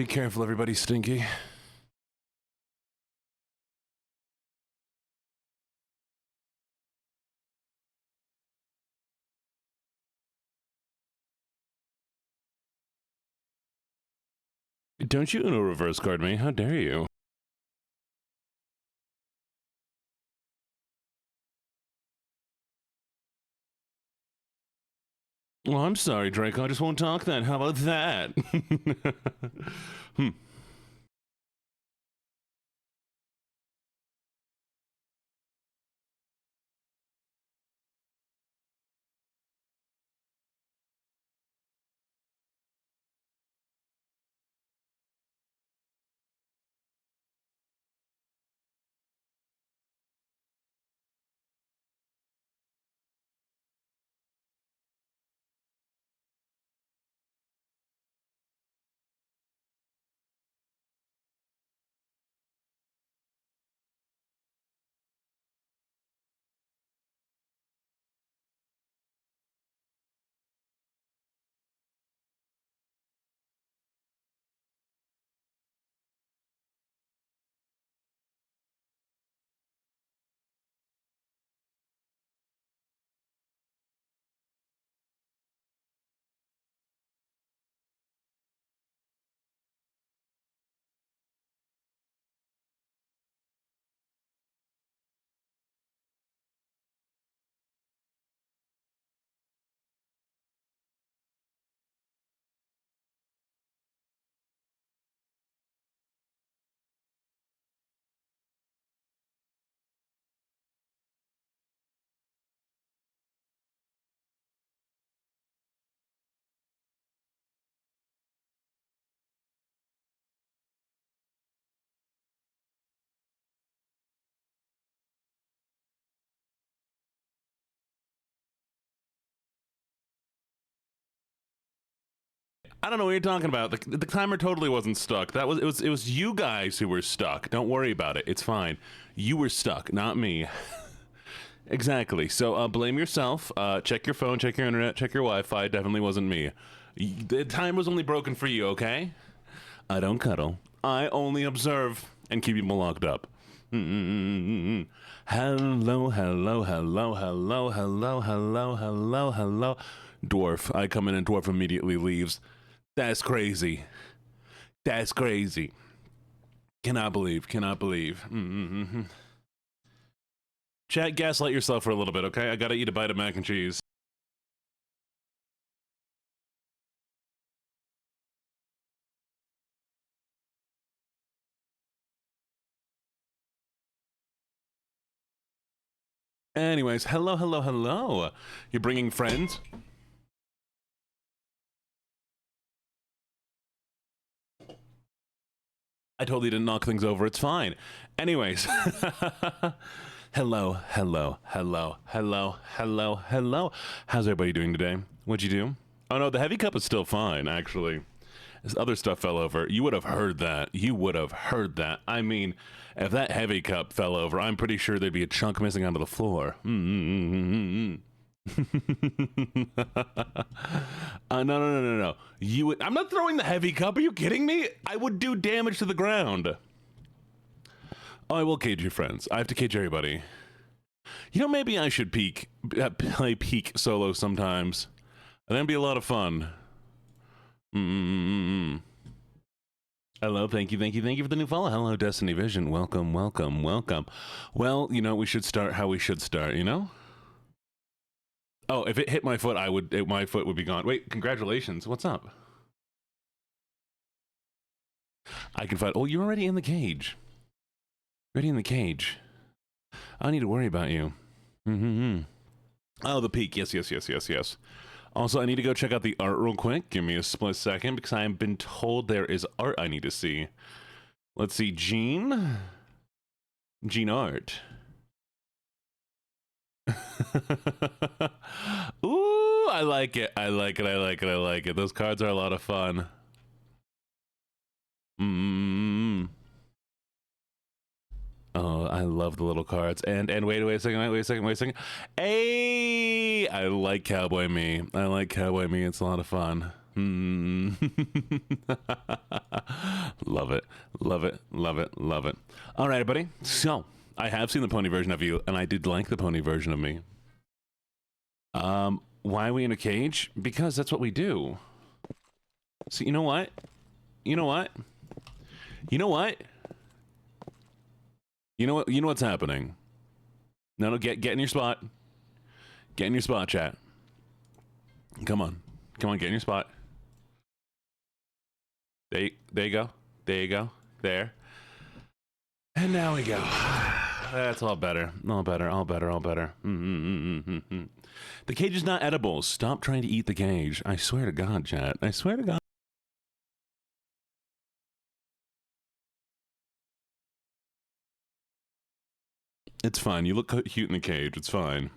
Be careful, everybody, Stinky. Don't you Uno reverse card me? How dare you? Well, I'm sorry, Draco. I just won't talk then. How about that? I don't know what you're talking about. The timer totally wasn't stuck. It was you guys who were stuck. Don't worry about it. It's fine. You were stuck, not me. Exactly. So blame yourself. Check your phone, check your internet, check your Wi-Fi. It definitely wasn't me. The time was only broken for you, okay? I don't cuddle. I only observe and keep people locked up. Hello, hello, hello, hello, hello, hello, hello, hello. Dwarf. I come in and Dwarf immediately leaves. That's crazy. That's crazy. Cannot believe. Chat, gaslight yourself for a little bit, okay? I gotta eat a bite of mac and cheese. Anyways, hello, hello, hello. You're bringing friends? I totally didn't knock things over. It's fine. Anyways. Hello, hello, hello, hello, hello, hello. How's everybody doing today? What'd you do? Oh no, the heavy cup is still fine, actually. This other stuff fell over. You would have heard that. You would have heard that. I mean, if that heavy cup fell over, I'm pretty sure there'd be a chunk missing onto the floor. No. I'm not throwing the heavy cup. Are you kidding me? I would do damage to the ground. Oh, I will cage your friends. I have to cage everybody. You know, maybe I should play peek solo sometimes. That'd be a lot of fun. Hello, thank you for the new follow. Hello, Destiny Vision. Welcome. Well, you know, we should start how we should start, you know? Oh, if it hit my foot, my foot would be gone. Wait, congratulations. What's up? I can fight. Oh, you're already in the cage. Ready in the cage. I don't need to worry about you. Oh, the peak. Yes. Also, I need to go check out the art real quick. Give me a split second because I have been told there is art I need to see. Let's see. Gene art. Ooh, I like it. Those cards are a lot of fun. Oh, I love the little cards. And wait a second. Hey, I like Cowboy Me. It's a lot of fun. Hmm. Love it. Love it. Love it. Love it. All right, everybody. So, I have seen the pony version of you, and I did like the pony version of me. Why are we in a cage? Because that's what we do. So, you know what? You know what? You know what? You know what? You know what's happening? No, get in your spot. Get in your spot, chat. Come on. Come on, get in your spot. There you go. There you go. There. And now we go. That's all better. All better. All better. All better. The cage is not edible. Stop trying to eat the cage. I swear to God, chat. I swear to God. It's fine. You look cute in the cage. It's fine.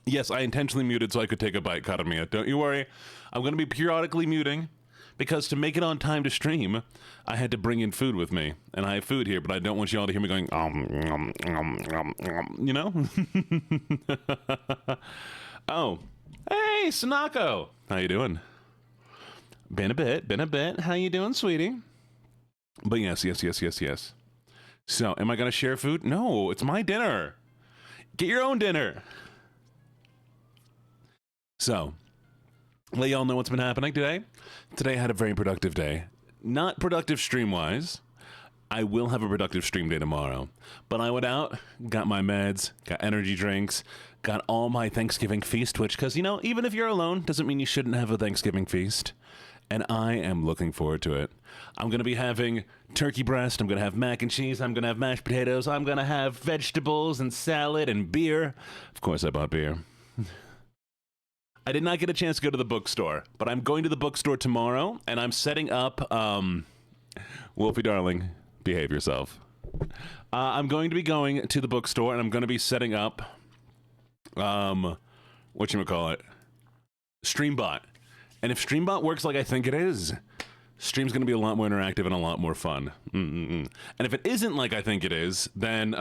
Yes, I intentionally muted so I could take a bite, Karamia. Don't you worry. I'm going to be periodically muting because to make it on time to stream, I had to bring in food with me. And I have food here, but I don't want you all to hear me going, you know? Oh. Hey, Sanako. How you doing? Been a bit. How you doing, sweetie? But yes. So, am I going to share food? No, it's my dinner. Get your own dinner. So, let y'all know what's been happening today. Today I had a very productive day. Not productive stream-wise. I will have a productive stream day tomorrow. But I went out, got my meds, got energy drinks, got all my Thanksgiving feast, which, because, you know, even if you're alone, doesn't mean you shouldn't have a Thanksgiving feast. And I am looking forward to it. I'm going to be having turkey breast. I'm going to have mac and cheese. I'm going to have mashed potatoes. I'm going to have vegetables and salad and beer. Of course, I bought beer. I did not get a chance to go to the bookstore, but I'm going to the bookstore tomorrow, and I'm setting up, Wolfie darling, behave yourself. I'm going to be going to the bookstore, and I'm going to be setting up, whatchamacallit, Streambot. And if Streambot works like I think it is, stream's going to be a lot more interactive and a lot more fun. And if it isn't like I think it is, then,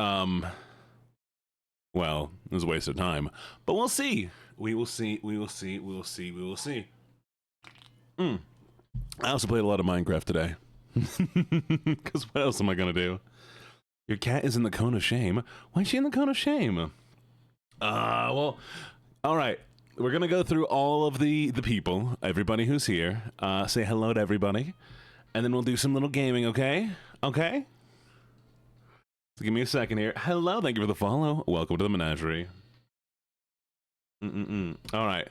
well, it was a waste of time. But we'll see. We will see. I also played a lot of Minecraft today. Because what else am I going to do? Your cat is in the cone of shame. Why is she in the cone of shame? Well, all right. We're going to go through all of the people, everybody who's here. Say hello to everybody. And then we'll do some little gaming, okay? Okay? So give me a second here. Hello, thank you for the follow. Welcome to the menagerie. All right.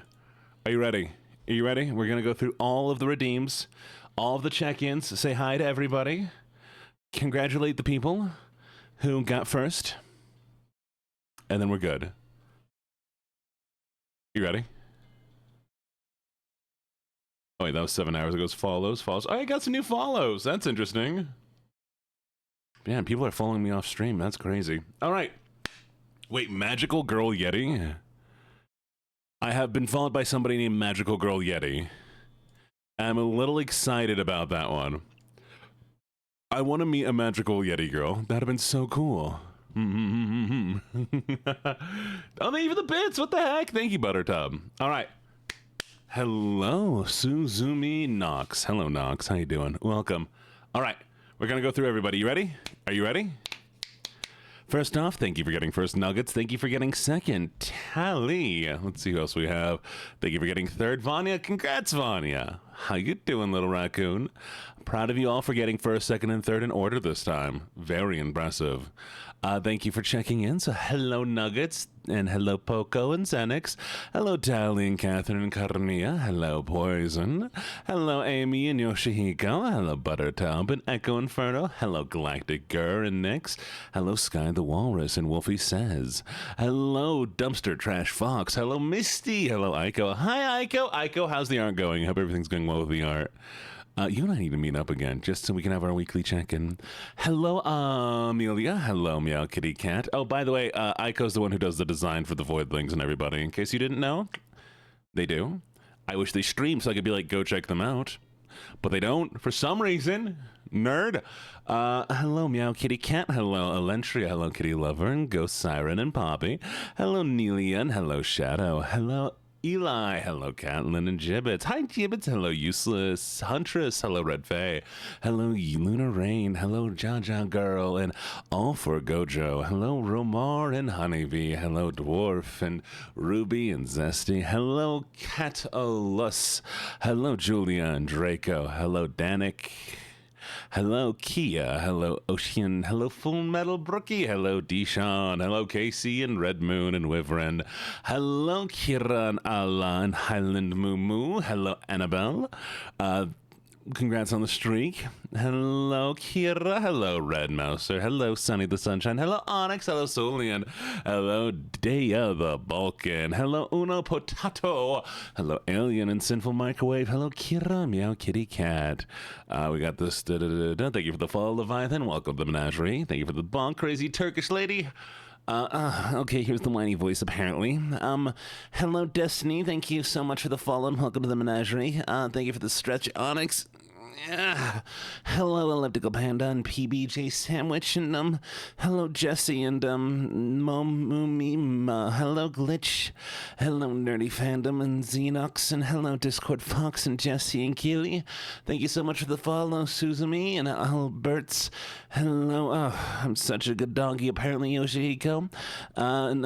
Are you ready? Are you ready? We're going to go through all of the redeems, all of the check-ins. Say hi to everybody. Congratulate the people who got first. And then we're good. You ready? Oh, wait, that was 7 hours ago. Follows. Oh, I got some new follows. That's interesting. Man, people are following me off stream. That's crazy. All right. Wait, Magical Girl Yeti? I have been followed by somebody named Magical Girl Yeti. I'm a little excited about that one. I want to meet a Magical Yeti girl. That'd have been so cool. Oh, thank you for the bits. What the heck? Thank you, Buttertub. All right. Hello, Suzumi Nox. Hello, Nox. How you doing? Welcome. All right. We're going to go through everybody. You ready? Are you ready? First off, thank you for getting first nuggets. Thank you for getting second, Tally. Let's see who else we have. Thank you for getting third, Vanya. Congrats, Vanya. How you doing, little raccoon? Proud of you all for getting first, second, and third in order this time. Very impressive. Thank you for checking in. So hello, Nuggets, and hello, Poco and Xenix. Hello, Tally and Catherine and Carnia. Hello, Poison. Hello, Amy and Yoshihiko. Hello, Buttertub and Echo Inferno. Hello, Galactic Gur and Nyx. Hello, Sky the Walrus and Wolfie Says. Hello, Dumpster Trash Fox. Hello, Misty. Hello, Aiko. Hi, Aiko. Aiko, how's the art going? I hope everything's going well with the art. You and I need to meet up again, just so we can have our weekly check-in. Hello, Amelia. Hello, Meow Kitty Cat. Oh, by the way, Aiko's the one who does the design for the Voidlings and everybody. In case you didn't know, they do. I wish they streamed so I could be like, go check them out. But they don't, for some reason. Nerd. Hello, Meow Kitty Cat. Hello, Elentria. Hello, Kitty Lover and Ghost Siren and Poppy. Hello, Nelia. And hello, Shadow. Hello, Eli. Hello, Catlin and Gibbets. Hi, Gibbets. Hello, Useless. Huntress. Hello, Red Faye. Hello, Lunar Rain. Hello, Jaja Girl. And All for Gojo. Hello, Romar and Honeybee. Hello, Dwarf and Ruby and Zesty. Hello, Catalus. Hello, Julia and Draco. Hello, Danik. Hello, Kia. Hello, Ocean. Hello, Full Metal Brookie. Hello, Deshawn. Hello, Casey and Red Moon and Wyvern. Hello, Kira and Allah and Highland Moo Moo. Hello, Annabelle. Congrats on the streak. Hello, Kira. Hello, Red Mouser. Hello, Sunny the Sunshine. Hello, Onyx. Hello, Solian. Hello, Dea the Balkan. Hello, Uno Potato. Hello, Alien and Sinful Microwave. Hello, Kira. Meow Kitty Cat. We got this. Thank you for the follow, Leviathan. Welcome to the Menagerie. Thank you for the bonk, Crazy Turkish Lady. Okay, here's the whiny voice, apparently. Hello, Destiny. Thank you so much for the follow and welcome to the Menagerie. Thank you for the stretch, Onyx. Hello, Elliptical Panda and PBJ Sandwich, and, hello, Jesse, and, Momumima. Hello, Glitch. Hello, Nerdy Fandom and Xenox, and hello, Discord Fox and Jesse and Keely. Thank you so much for the follow, Suzumi and Alberts. Hello, I'm such a good doggy, apparently, Yoshihiko. And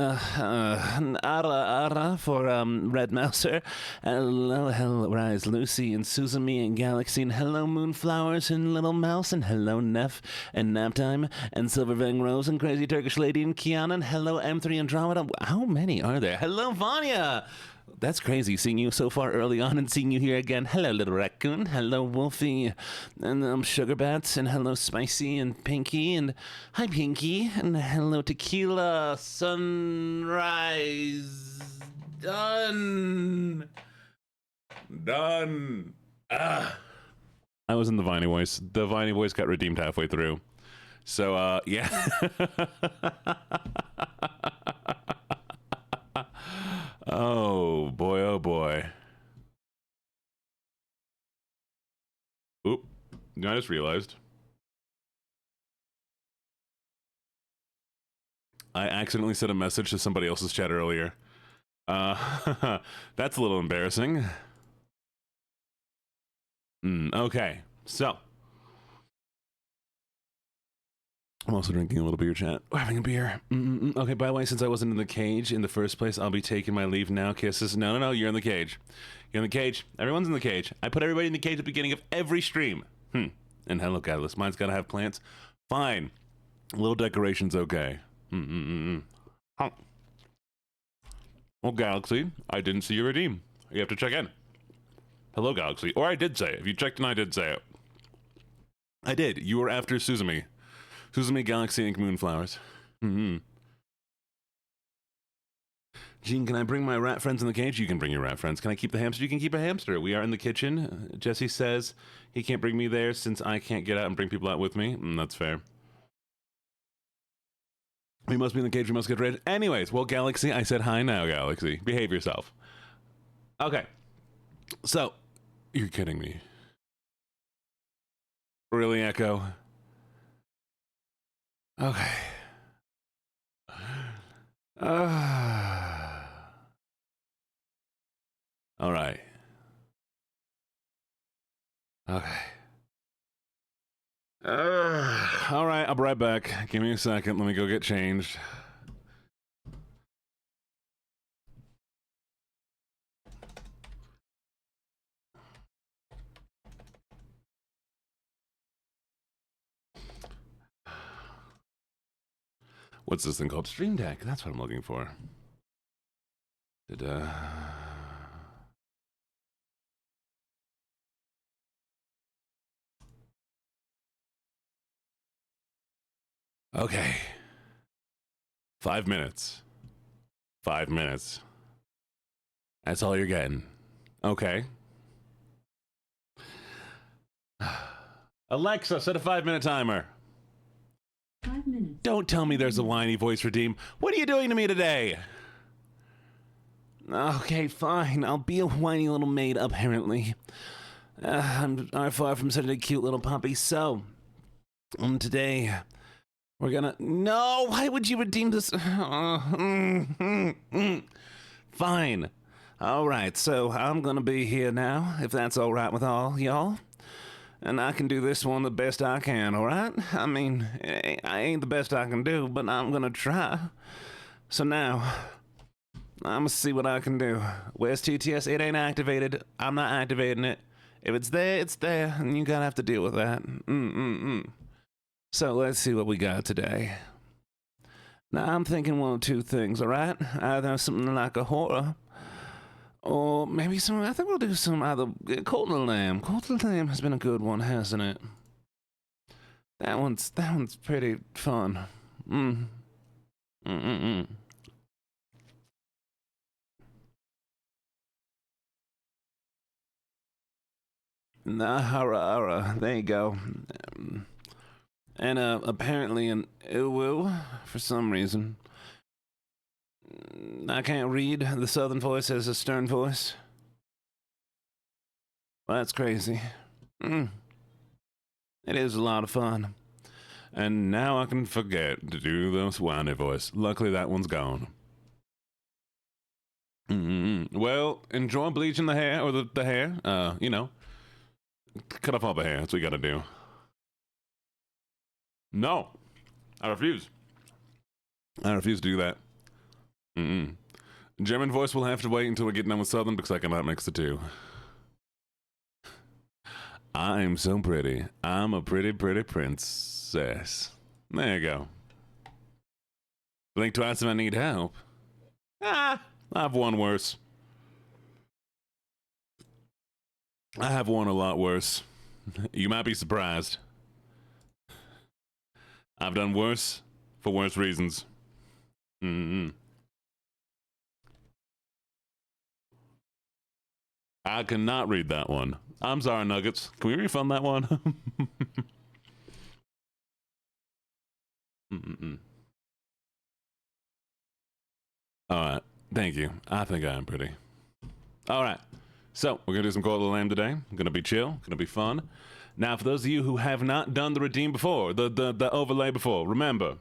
Ara for, Red Mouser. Hello, Rise Lucy and Suzumi and Galaxy, and hello, Moonflowers and Little Mouse, and hello, Neff and Naptime and Silverfang Rose and Crazy Turkish Lady and Kiana, and hello, M3 Andromeda. How many are there? Hello, Vanya. That's crazy, seeing you so far early on and seeing you here again. Hello, Little Raccoon. Hello, Wolfie. And Sugar Bats. And hello, Spicy and Pinky. And hi, Pinky. And hello, Tequila. Sunrise. Done. I was in the Viney voice. The Viney voice got redeemed halfway through. So, yeah. Oh, boy, oh, boy. Oop. I just realized. I accidentally sent a message to somebody else's chat earlier. That's a little embarrassing. Okay, so. I'm also drinking a little beer, chat. We're having a beer. Okay, by the way, since I wasn't in the cage in the first place, I'll be taking my leave now. Kisses. No, you're in the cage. You're in the cage. Everyone's in the cage. I put everybody in the cage at the beginning of every stream. And hello, Catalyst. Mine's gotta have plants. Fine. A little decoration's okay. Huh. Well, Galaxy, I didn't see you redeem. You have to check in. Hello, Galaxy. Or I did say it. If you checked in, I did say it. I did. You were after Suzumi. Suzumi, Galaxy, Inc. Moonflowers. Gene, can I bring my rat friends in the cage? You can bring your rat friends. Can I keep the hamster? You can keep a hamster. We are in the kitchen. Jesse says he can't bring me there since I can't get out and bring people out with me. That's fair. We must be in the cage. We must get rid. Anyways, well, Galaxy, I said hi now, Galaxy. Behave yourself. Okay. So, you're kidding me. Really, Echo? Okay. All right. Okay. All right, I'll be right back. Give me a second. Let me go get changed. What's this thing called? Stream Deck. That's what I'm looking for. Okay. 5 minutes. 5 minutes. That's all you're getting. Okay. Alexa, set a 5-minute timer. 5 minutes. Don't tell me there's a whiny voice redeem. What are you doing to me today? Okay, fine. I'll be a whiny little maid, apparently. I'm far from such a cute little puppy. So, today, we're gonna... No! Why would you redeem this? Fine. All right, so I'm gonna be here now, if that's all right with all y'all. And I can do this one the best I can, all right? I mean, I ain't the best I can do, but I'm gonna try. So now, I'm gonna see what I can do. Where's TTS? It ain't activated. I'm not activating it. If it's there, it's there, and you gotta have to deal with that. So let's see what we got today. Now, I'm thinking one of two things, all right? Either something like a horror, or maybe some, I think we'll do some either Cold of the Lamb. Cold of the Lamb has been a good one, hasn't it? That one's pretty fun. Nahara, there you go. And apparently an Iwu, for some reason. I can't read. The southern voice has a stern voice. Well, that's crazy. It is a lot of fun. And now I can forget to do the whiny voice. Luckily, that one's gone. Well, enjoy bleaching the hair, or the hair. You know. Cut off all the hair. That's what you gotta do. No. I refuse. I refuse to do that. German voice will have to wait until we get done with Southern because I cannot mix the two. I'm so pretty. I'm a pretty, pretty princess. There you go. Blink twice if I need help. I have one worse. I have one a lot worse. You might be surprised. I've done worse for worse reasons. I cannot read that one. I'm sorry, Nuggets. Can we refund that one? All right. Thank you. I think I am pretty. All right. So, we're going to do some Cold of the Lamb today. Going to be chill. Going to be fun. Now, for those of you who have not done the redeem before, the overlay before, remember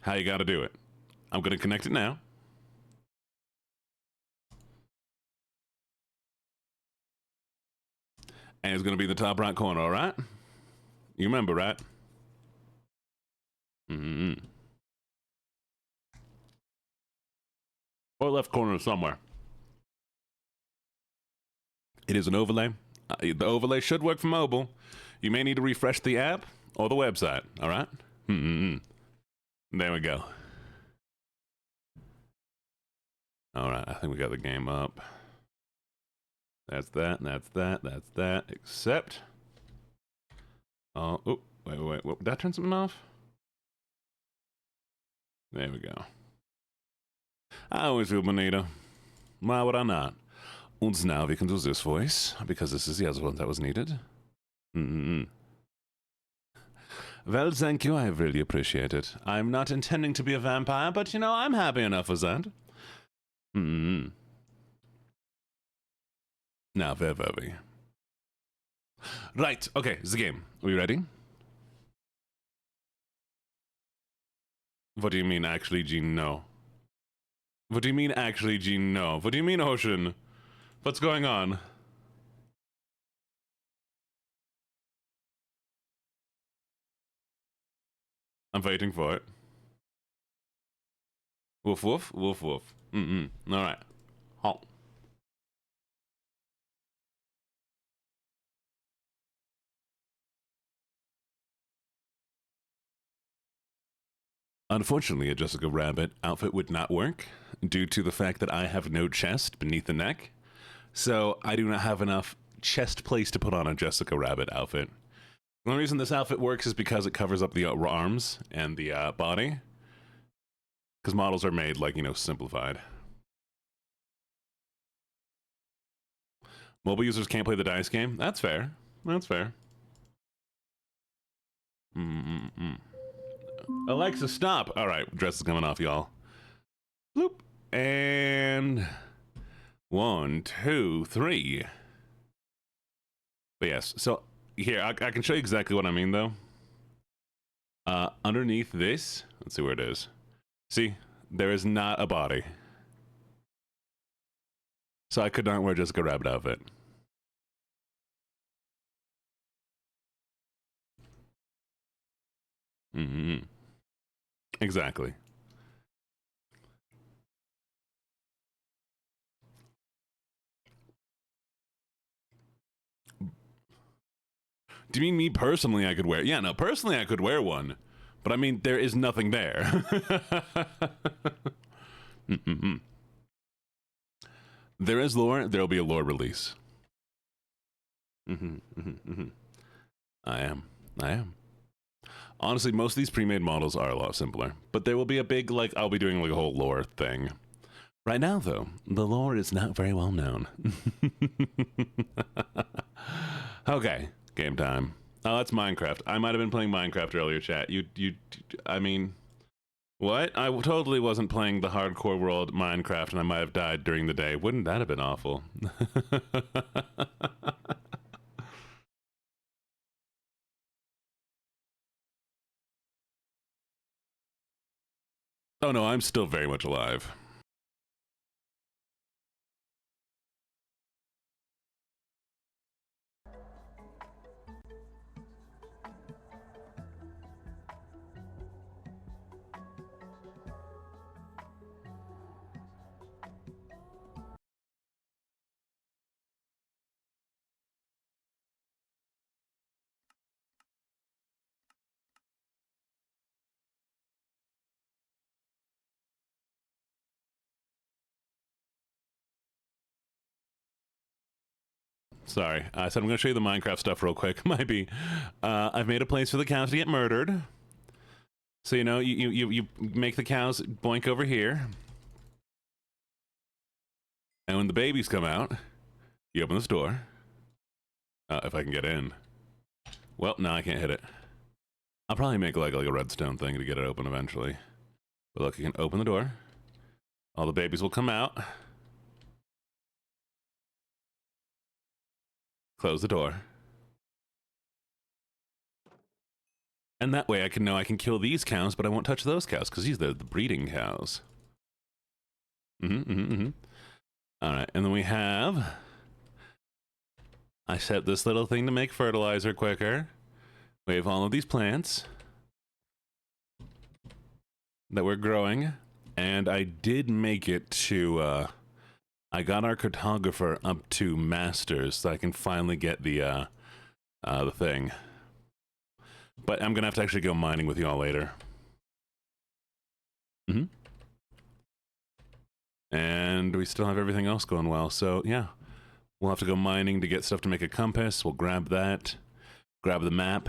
how you got to do it. I'm going to connect it now. And it's going to be in the top right corner, all right? You remember, right? Or left corner somewhere. It is an overlay. The overlay should work for mobile. You may need to refresh the app or the website, all right? There we go. All right, I think we got the game up. That's that, that's that, that's that, except... Oh, wait. Did I turn something off? There we go. I always feel Bonita. Why would I not? And now we can do this voice, because this is the other one that was needed. Well, thank you, I really appreciate it. I'm not intending to be a vampire, but, you know, I'm happy enough with that. Now, where were we? Right, okay, it's the game. Are we ready? What do you mean, actually, Gene, no? What do you mean, actually, Gene, no? What do you mean, Ocean? What's going on? I'm waiting for it. Woof, woof, woof, woof. Alright. Halt. Unfortunately, a Jessica Rabbit outfit would not work due to the fact that I have no chest beneath the neck. So I do not have enough chest place to put on a Jessica Rabbit outfit. The only reason this outfit works is because it covers up the arms and the body. Because models are made, like, you know, simplified. Mobile users can't play the dice game? That's fair. That's fair. Alexa, stop. All right, dress is coming off, y'all. Bloop. And 1, 2, 3. But yes, so here, I can show you exactly what I mean, though. Underneath this, let's see where it is. See, There is not a body. So I could not wear Jessica Rabbit outfit. Mm-hmm. Exactly. Do you mean me personally I could wear? Yeah, no, personally I could wear one. But I mean, there is nothing there. There is lore. There will be a lore release. I am. Honestly, most of these pre-made models are a lot simpler. But there will be a big, like, I'll be doing like a whole lore thing. Right now, though, the lore is not very well known. Okay, game time. Oh, that's Minecraft. I might have been playing Minecraft earlier, chat. I mean, what? I totally wasn't playing the hardcore world Minecraft, and I might have died during the day. Wouldn't that have been awful? Oh no, I'm still very much alive. Sorry, I said I'm going to show you the Minecraft stuff real quick. Might be. I've made a place for the cows to get murdered. So, you know, you make the cows boink over here. And when the babies come out, you open this door. If I can get in. Well, no, I can't hit it. I'll probably make like a redstone thing to get it open eventually. But look, you can open the door. All the babies will come out. Close the door. And that way I can know I can kill these cows, but I won't touch those cows, because these are the breeding cows. Alright, and then we have... I set this little thing to make fertilizer quicker. We have all of these plants that we're growing. And I did make it to... I got our cartographer up to masters, so I can finally get the thing. But I'm gonna have to actually go mining with y'all later. And we still have everything else going well, so yeah. We'll have to go mining to get stuff to make a compass. We'll grab that, grab the map,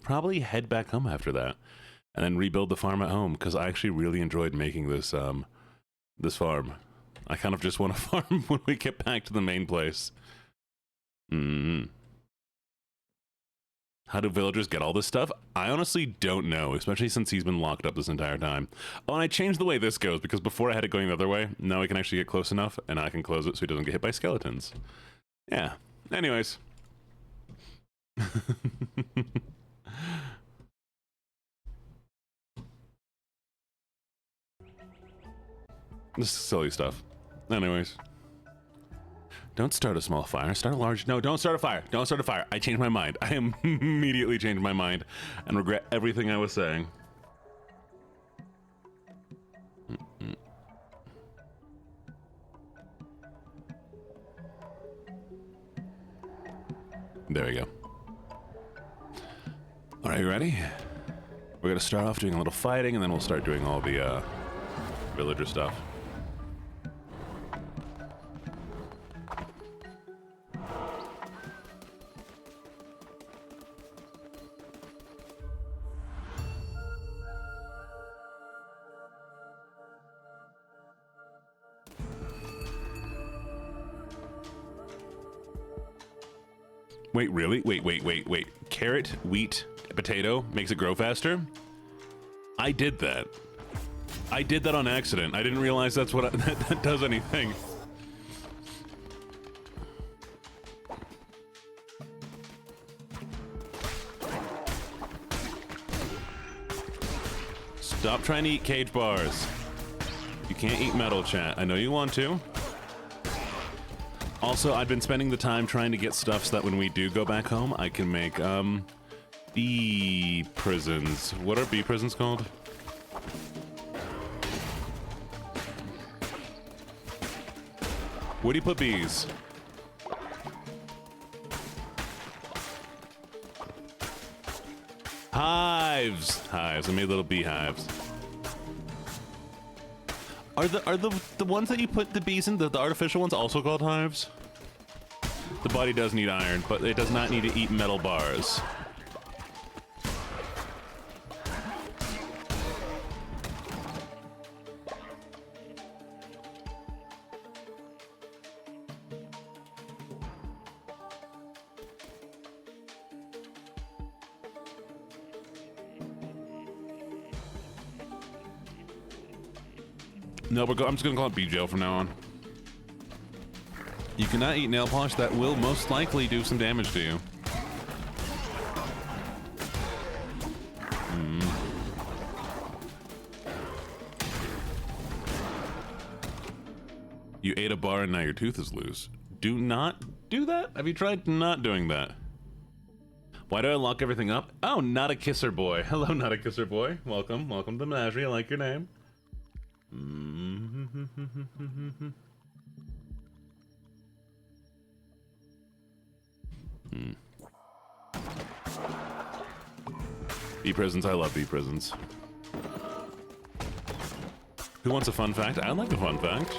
probably head back home after that. And then rebuild the farm at home, because I actually really enjoyed making this, this farm. I kind of just want to farm when we get back to the main place. How do villagers get all this stuff? I honestly don't know, especially since he's been locked up this entire time. Oh, and I changed the way this goes, because before I had it going the other way. Now we can actually get close enough, and I can close it so he doesn't get hit by skeletons. Yeah. Anyways. This is silly stuff. Anyways. Don't start a small fire. Start a large... No, don't start a fire. Don't start a fire. I changed my mind. I immediately changed my mind and regret everything I was saying. There we go. All right, you ready? We're going to start off doing a little fighting, and then we'll start doing all the villager stuff. Wait, really? Wait. Carrot, wheat, potato makes it grow faster? I did that. I did that on accident. I didn't realize that's what that does anything. Stop trying to eat cage bars. You can't eat metal, chat. I know you want to. Also, I've been spending the time trying to get stuff so that when we do go back home, I can make, bee prisons. What are bee prisons called? Where do you put bees? Hives. Hives. I made little beehives. Are the ones that you put the bees in, the artificial ones, also called hives? The body does need iron, but it does not need to eat metal bars. No, I'm just gonna call it bee jail from now on. You cannot eat nail polish. That will most likely do some damage to you. You ate a bar and now your tooth is loose. Do not do that? Have you tried not doing that? Why do I lock everything up? Oh, not a kisser boy. Hello, not a kisser boy. Welcome. Welcome to the menagerie. I like your name. Bee prisons. I love bee prisons. Who wants a fun fact? I like a fun fact.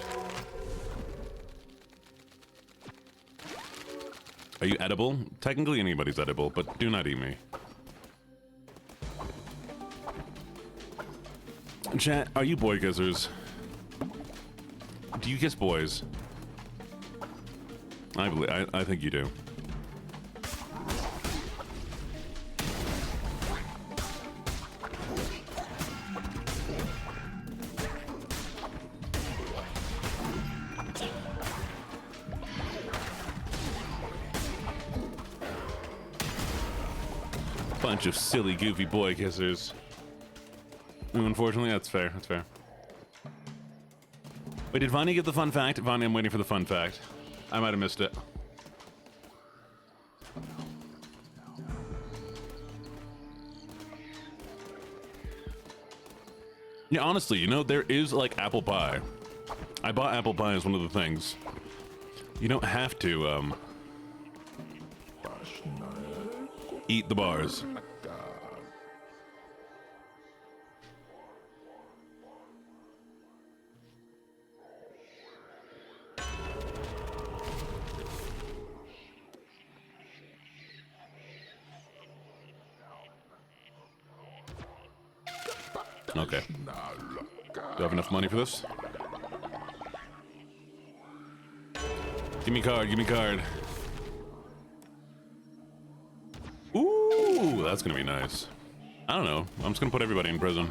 Are you edible? Technically anybody's edible, but do not eat me. Chat, are you boy kissers? Do you kiss boys? I think you do. Bunch of silly, goofy boy kissers. Unfortunately, that's fair. That's fair. Wait, did Vanya give the fun fact? Vanya, I'm waiting for the fun fact. I might have missed it. Yeah, honestly, you know, there is like apple pie. I bought apple pie as one of the things. You don't have to, eat the bars. Okay. Do I have enough money for this? Give me card, give me card. Ooh, that's gonna be nice. I don't know. I'm just gonna put everybody in prison.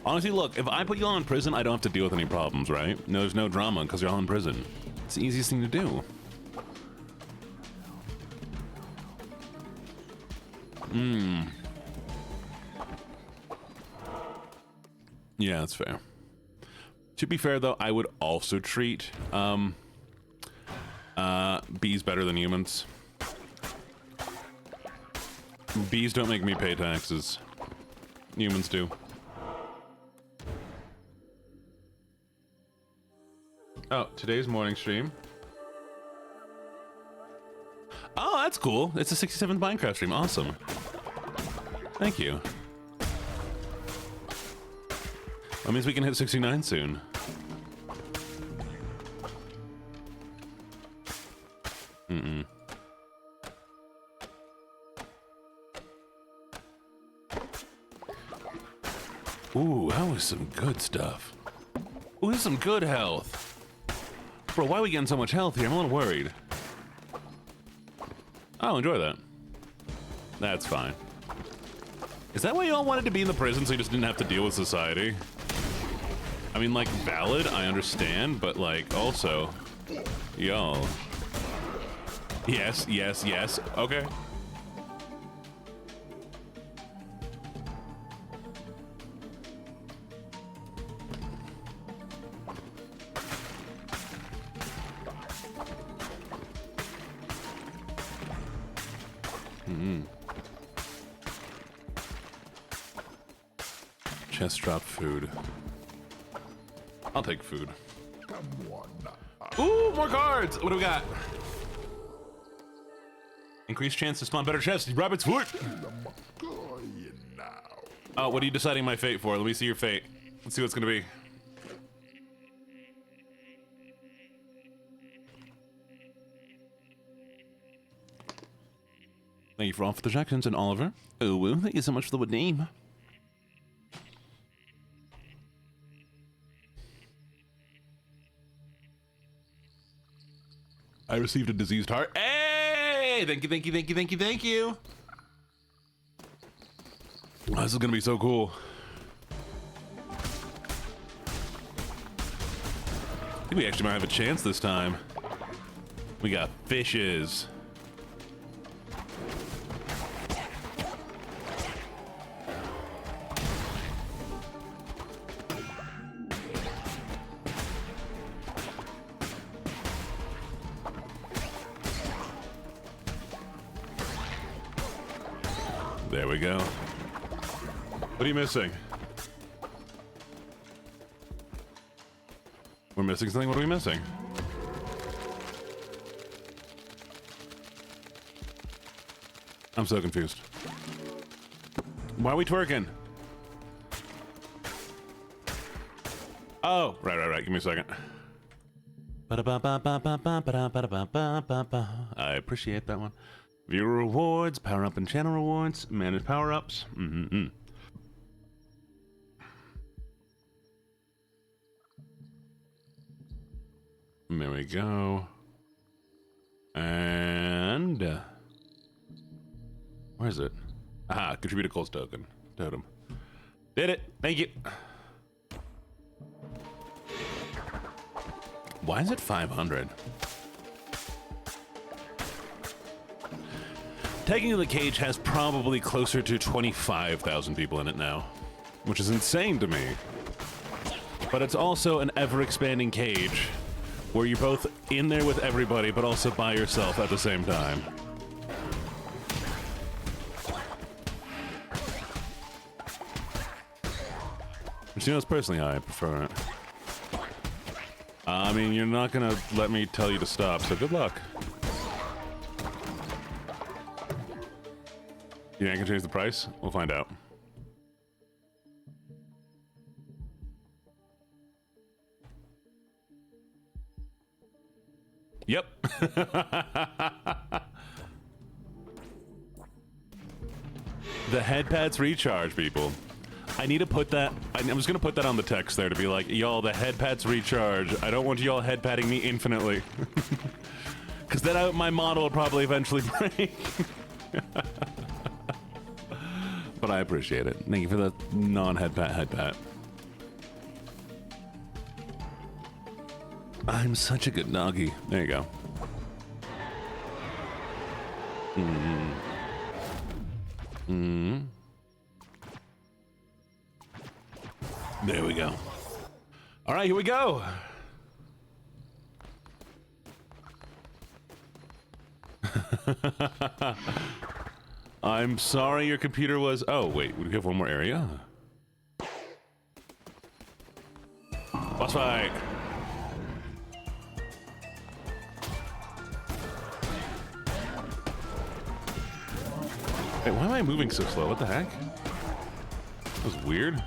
Honestly, look, if I put you all in prison, I don't have to deal with any problems, right? No, there's no drama because you're all in prison. It's the easiest thing to do. Yeah, that's fair. To be fair, though, I would also treat bees better than humans. Bees don't make me pay taxes. Humans do. Oh, today's morning stream. Oh, that's cool. It's a 67th Minecraft stream. Awesome. Thank you. That means we can hit 69 soon. Ooh, that was some good stuff. Ooh, this is some good health. Bro, why are we getting so much health here? I'm a little worried. I'll enjoy that. That's fine. Is that why you all wanted to be in the prison so you just didn't have to deal with society? I mean, like, valid, I understand, but, like, also, y'all. Yes, yes, yes, okay. Chest drop food. I'll take food. Ooh, more cards! What do we got? Increased chance to spawn better chests. Rabbit's foot! Oh, what are you deciding my fate for? Let me see your fate. Let's see what's gonna be. Thank you for all for the Jacksons and Oliver. Oh, well, thank you so much for the name. I received a diseased heart. Hey! Thank you, thank you, thank you, thank you, thank you. Oh, this is gonna be so cool. I think we actually might have a chance this time. We got fishes. There we go. What are you missing? We're missing something? What are we missing? I'm so confused. Why are we twerking? Oh, right. Give me a second. I appreciate that one. Viewer rewards, power up and channel rewards, manage power ups. There we go. And where is it? Aha, contribute a Coles token. Totem. Did it. Thank you. Why is it 500? Taking the cage has probably closer to 25,000 people in it now, which is insane to me. But it's also an ever-expanding cage where you're both in there with everybody, but also by yourself at the same time. Which, you know, personally, I prefer it. I mean, you're not gonna let me tell you to stop, so good luck. You think I can change the price? We'll find out. Yep. The head pads recharge, people. I need to put that. I'm just gonna put that on the text there to be like, y'all, the head pads recharge. I don't want y'all head padding me infinitely. Because then my model will probably eventually break. But I appreciate it. Thank you for the non-head pat. I'm such a good doggy. There you go. There we go. All right, here we go. I'm sorry your computer was... Oh, wait. We have one more area? Boss fight. Wait, why am I moving so slow? What the heck? That was weird.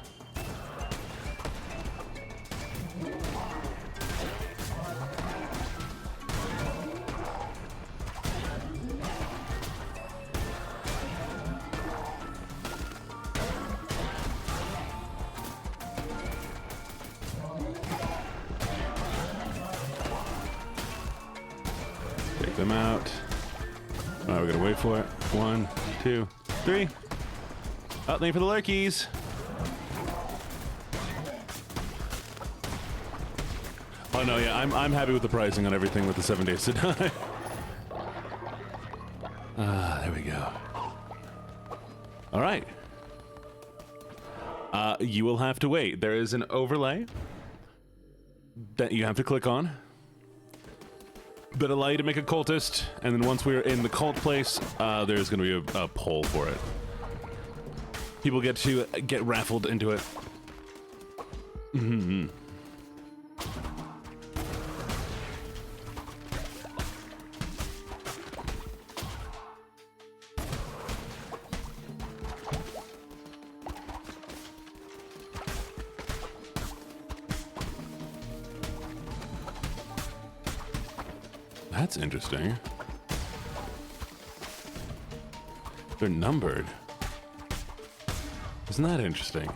Take them out. All right, we're gonna wait for it. 1, 2, 3. Oh, thank you for the lurkies. Oh no, yeah, I'm happy with the pricing on everything with the 7 days to die. There we go. All right. You will have to wait. There is an overlay that you have to click on that allow you to make a cultist, and then once we're in the cult place, there's going to be a poll for it. People get to get raffled into it. Mm-hmm. That's interesting. They're numbered. Isn't that interesting?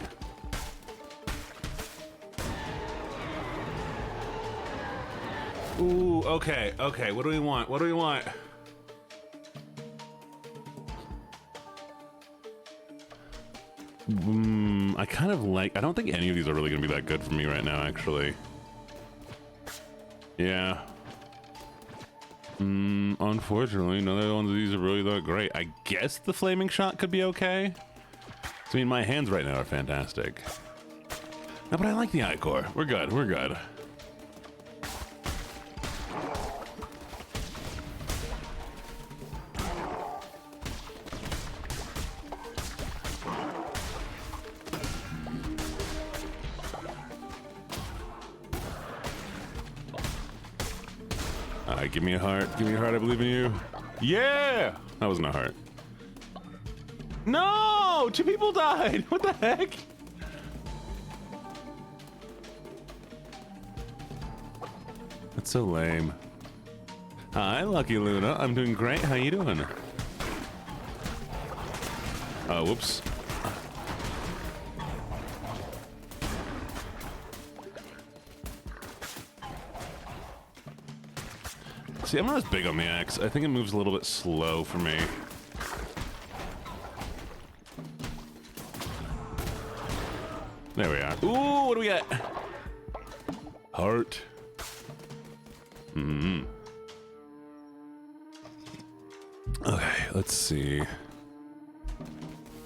Ooh, okay, okay. What do we want? What do we want? I kind of like... I don't think any of these are really going to be that good for me right now, actually. Yeah. Unfortunately, none of the ones of these are really that great. I guess the flaming shot could be okay. I mean, my hands right now are fantastic. No, but I like the I-core. We're good, we're good. Alright, give me a heart. Give me a heart, I believe in you. Yeah! That wasn't a heart. No! 2 people died! What the heck? That's so lame. Hi, Lucky Luna. I'm doing great. How you doing? Oh, whoops. See, I'm not as big on the axe. I think it moves a little bit slow for me. There we are. Ooh, what do we got? Heart. Okay, let's see.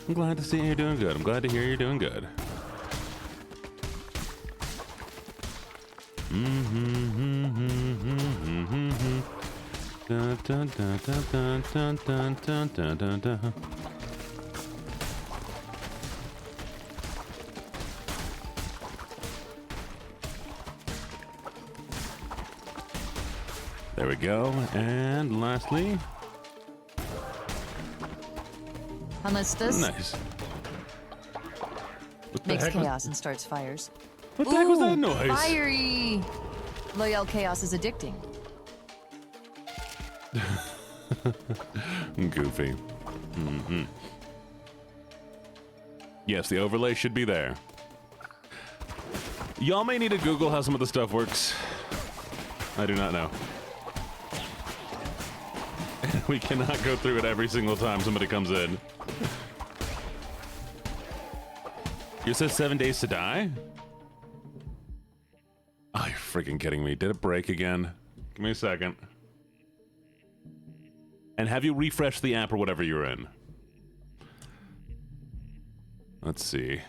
I'm glad to see you're doing good. I'm glad to hear you're doing good. Dun, dun, dun, dun, dun, dun, dun, dun, dun, dun. There we go. And lastly, Unless this nice. What the makes heck was- chaos and starts fires. What the heck was that Ooh, noise? Fiery! Loyal chaos is addicting. Goofy. Yes, the overlay should be there. Y'all may need to Google how some of the stuff works. I do not know. We cannot go through it every single time somebody comes in. You said 7 days to die? Oh, you're freaking kidding me. Did it break again? Give me a second. And have you refreshed the app or whatever you're in? Let's see.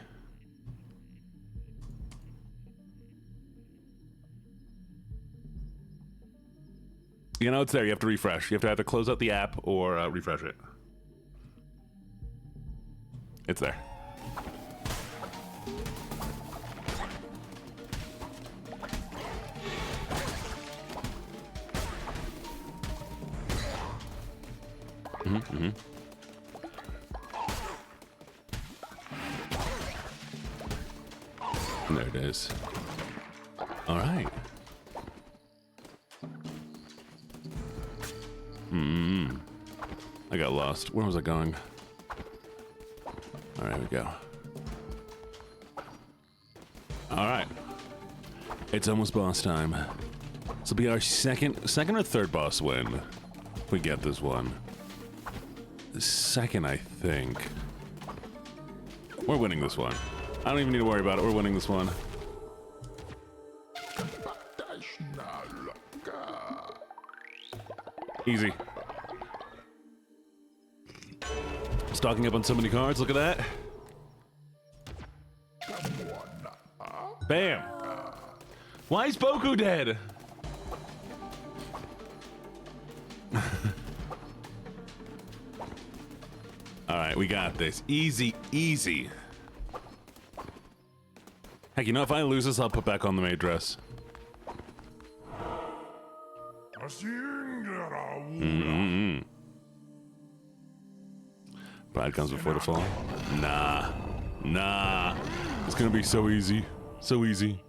You know, it's there. You have to refresh. You have to either close out the app or refresh it. It's there. There it is. All right. I got lost. Where was I going? All right, we go. All right. It's almost boss time. This will be our second or third boss win. If we get this one. The second, I think. We're winning this one. I don't even need to worry about it. We're winning this one. Easy. Stocking up on so many cards. Look at that. Bam. Why is Boku dead? All right, we got this. Easy, easy. Heck, you know, if I lose this, I'll put back on the maid dress. Pride comes before the fall. Nah. Nah. It's gonna be so easy. So easy.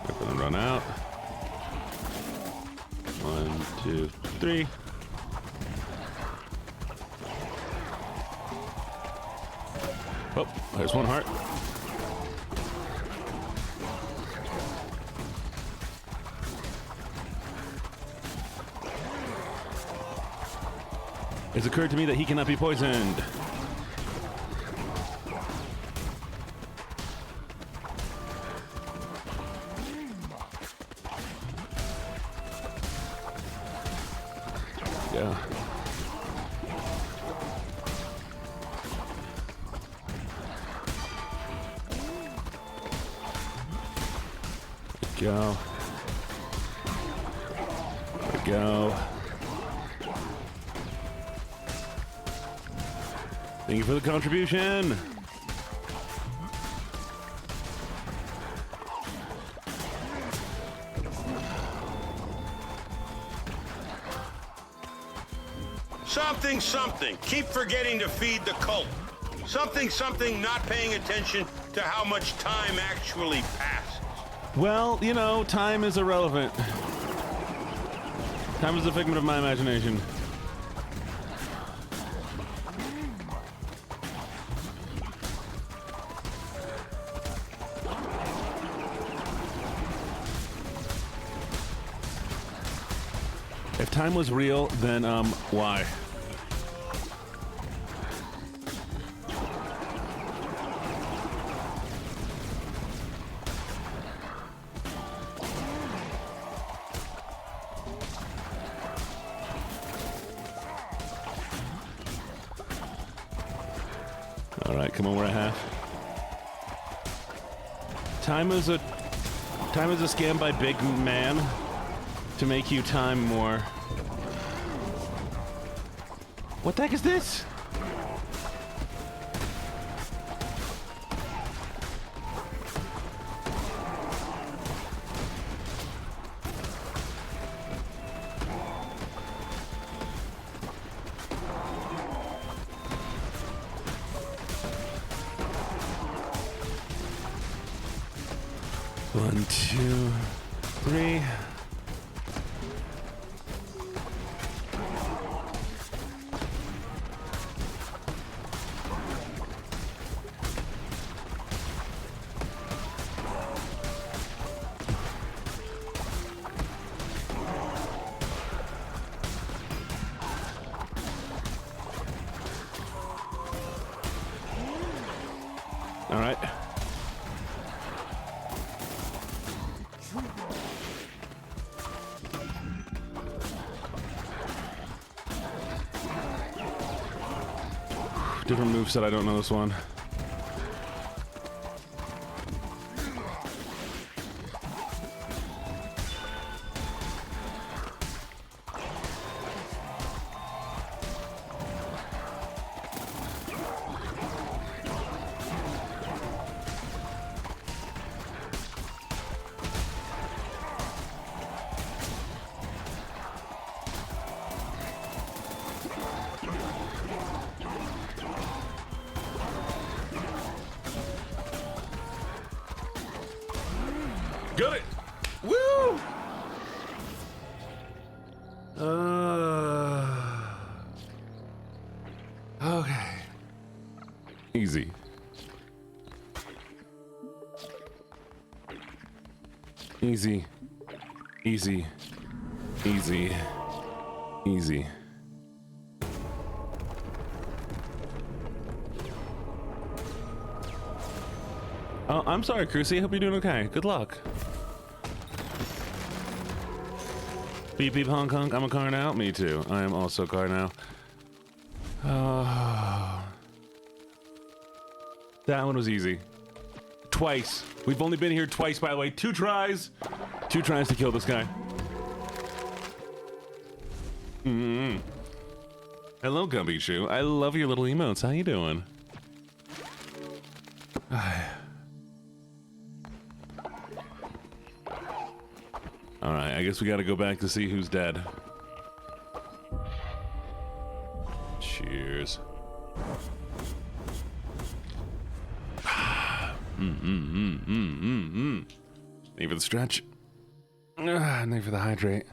We're gonna run out. 1, 2, 3. Oh, there's one heart. It's occurred to me that he cannot be poisoned. Yeah. Go. There we go. Thank you for the contribution. Something, something. Keep forgetting to feed the cult. Something, something, not paying attention to how much time actually passes. Well, you know, time is irrelevant. Time is a figment of my imagination. If time was real, then, why? All right, come on, we're at half. Time is a scam by big man to make you time more. What the heck is this? One, two, three. All right. Different moveset, I don't know this one. Got it! Woo! Okay. Easy. Easy. Easy. Easy. Easy. Oh, I'm sorry, Crucy. Hope you're doing okay. Good luck. Beep beep honk honk. I'm a car now. Me too. I am also a car now. That one was easy. Twice. We've only been here twice, by the way. 2 tries. 2 tries to kill this guy. Hello, Gumby Shoe. I love your little emotes. How you doing? Alright, I guess we gotta go back to see who's dead. Cheers. Need for the stretch. Need for the hydrate.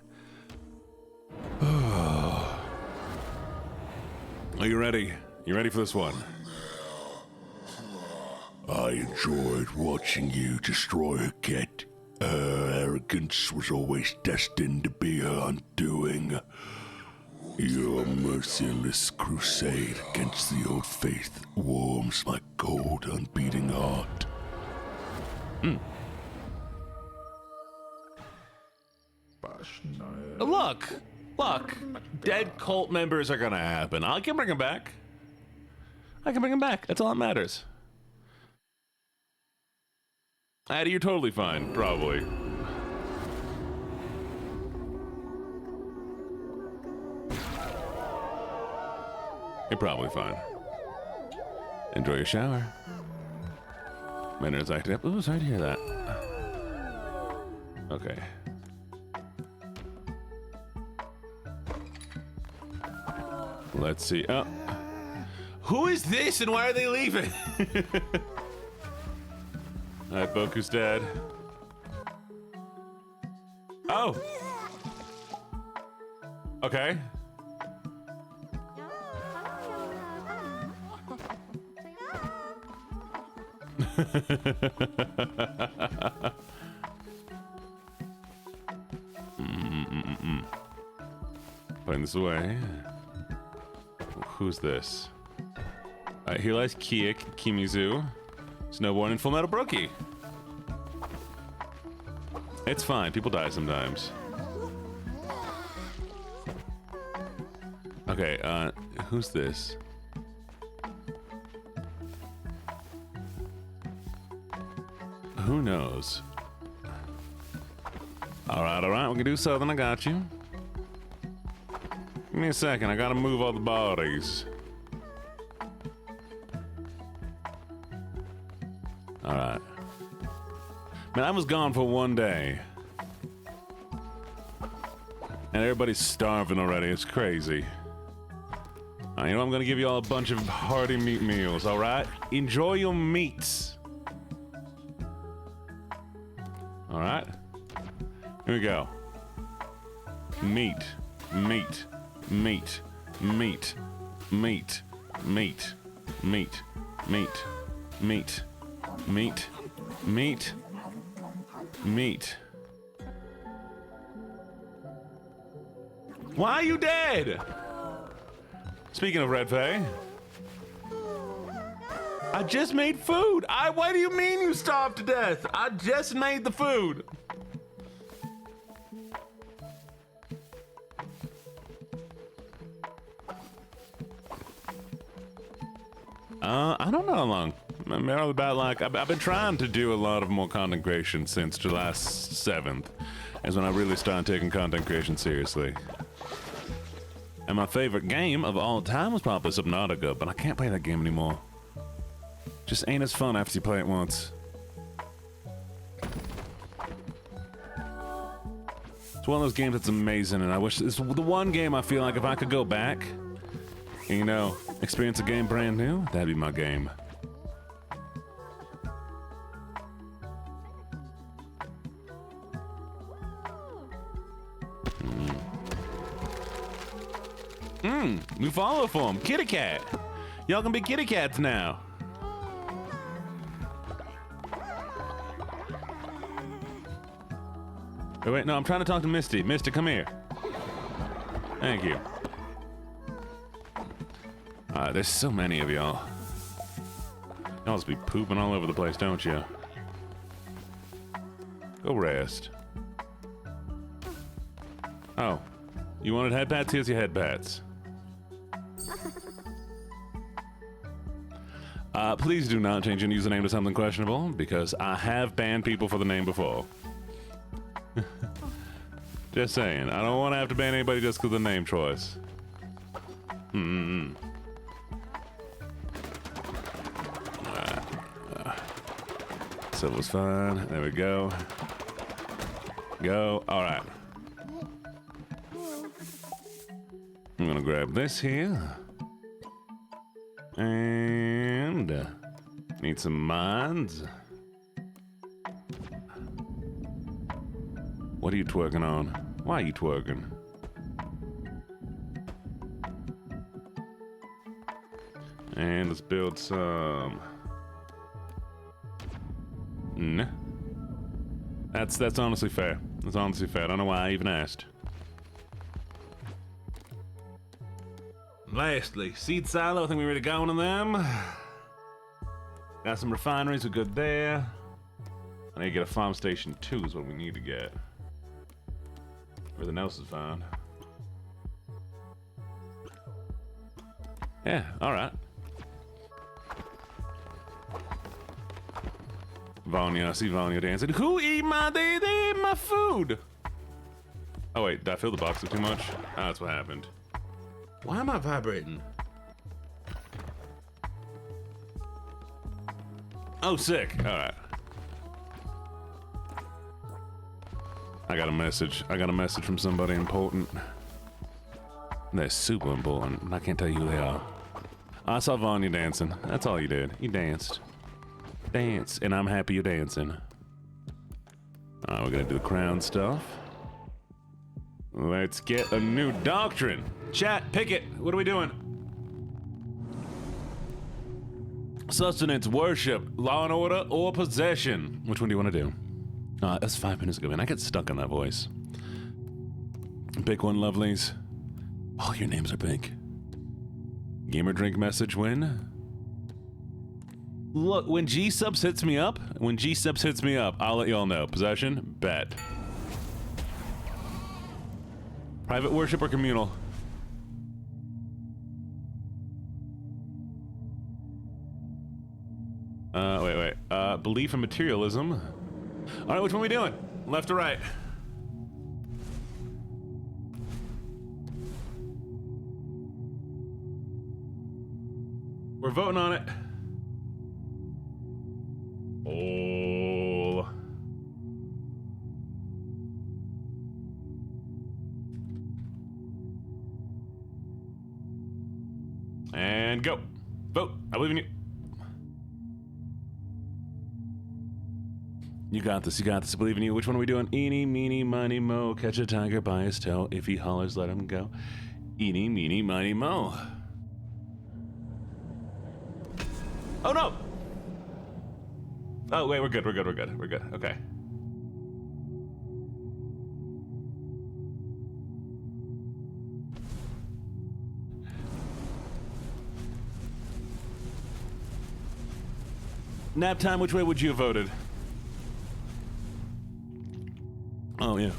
Are you ready? You ready for this one? I enjoyed watching you destroy her cat. Her arrogance was always destined to be her undoing. Your merciless crusade against the old faith warms my cold, unbeating heart. Look! Dead cult members are gonna happen. I can bring them back. That's all that matters. Addy, you're totally fine, probably. You're probably fine. Enjoy your shower. Maynard's acting up. Ooh, sorry to hear that. Okay. Let's see. Oh. Who is this and why are they leaving? Alright, Boku's dead. Oh! Okay. Putting this away. Who's this? He likes Kimizu, Snowboard, and Full Metal Brookie. It's fine. People die sometimes. Okay, who's this? Who knows? Alright, we can do something. I got you. Give me a second. I gotta move all the bodies. Alright. Man, I was gone for one day. And everybody's starving already. It's crazy. You know, I'm gonna give you all a bunch of hearty meat meals, alright? Enjoy your meats. Alright? Here we go. Meat. Meat. Meat. Meat. Meat. Meat. Meat. Meat. Meat. Meat. Meat. Meat. Why are you dead? Speaking of Red Faye, I just made food. What do you mean you starved to death? I just made the food. I don't know how long. Maybe about like I've been trying to do a lot of more content creation since July 7th, is when I really started taking content creation seriously. And my favorite game of all time was probably Subnautica, but I can't play that game anymore. Just ain't as fun after you play it once. It's one of those games that's amazing, and I wish it's the one game I feel like if I could go back, and, you know, experience a game brand new, that'd be my game. New follow form, Kitty Cat. Y'all can be kitty cats now. Oh, wait, no, I'm trying to talk to Misty. Misty, come here. Thank you. There's so many of y'all. Y'all just be pooping all over the place, don't you? Go rest. Oh, you wanted head pats? Here's your head pats. Please do not change your username to something questionable, because I have banned people for the name before. Just saying. I don't want to have to ban anybody just because of the name choice. Silver's fine. There we go. Go. All right. I'm gonna grab this here. And need some mines. What are you twerking on? Why are you twerking? And let's build some. Nah. That's honestly fair. That's honestly fair. I don't know why I even asked. Lastly, seed silo. I think we're ready to go on them. Got some refineries. We're good there. I need to get a farm station too. Is what we need to get. Everything else is fine. Yeah. All right. Vanya, I see Vanya dancing. Who eat my my food? Oh wait, did I fill the box with too much? Oh, that's what happened. Why am I vibrating? Oh, sick. All right. I got a message. I got a message from somebody important. They're super important. I can't tell you who they are. I saw Vanya dancing. That's all you did. You danced. Dance, and I'm happy you're dancing. Alright, we're gonna do the crown stuff. Let's get a new doctrine. Chat, pick it. What are we doing? Sustenance, worship, law and order, or possession. Which one do you want to do? That's 5 minutes ago, man. I get stuck on that voice. Pick one, lovelies. All your names are pink. Gamer drink message win. Look, when G-Subs hits me up, I'll let y'all know. Possession, bet. Private worship or communal? Wait. Belief in materialism. All right, which one are we doing? Left or right? We're voting on it. Oh. And go. Vote. I believe in you. You got this. You got this. I believe in you. Which one are we doing? Eeny, meeny, miny, mo. Catch a tiger by his tail. If he hollers, let him go. Eeny, meeny, miny, mo. Oh, no. Oh, wait. We're good. Okay. Nap time, which way would you have voted? Oh, yeah.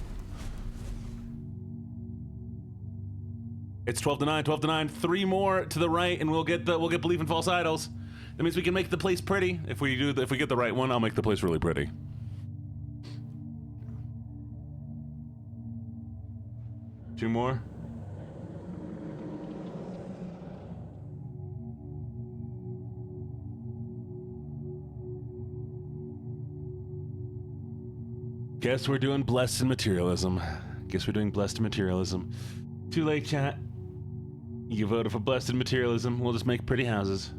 It's 12 to 9, 12 to 9. 3 more to the right, and we'll get belief in false idols. That means we can make the place pretty. If we get the right one, I'll make the place really pretty. Two more. Guess we're doing blessed in materialism. Too late, chat. You voted for blessed in materialism. We'll just make pretty houses.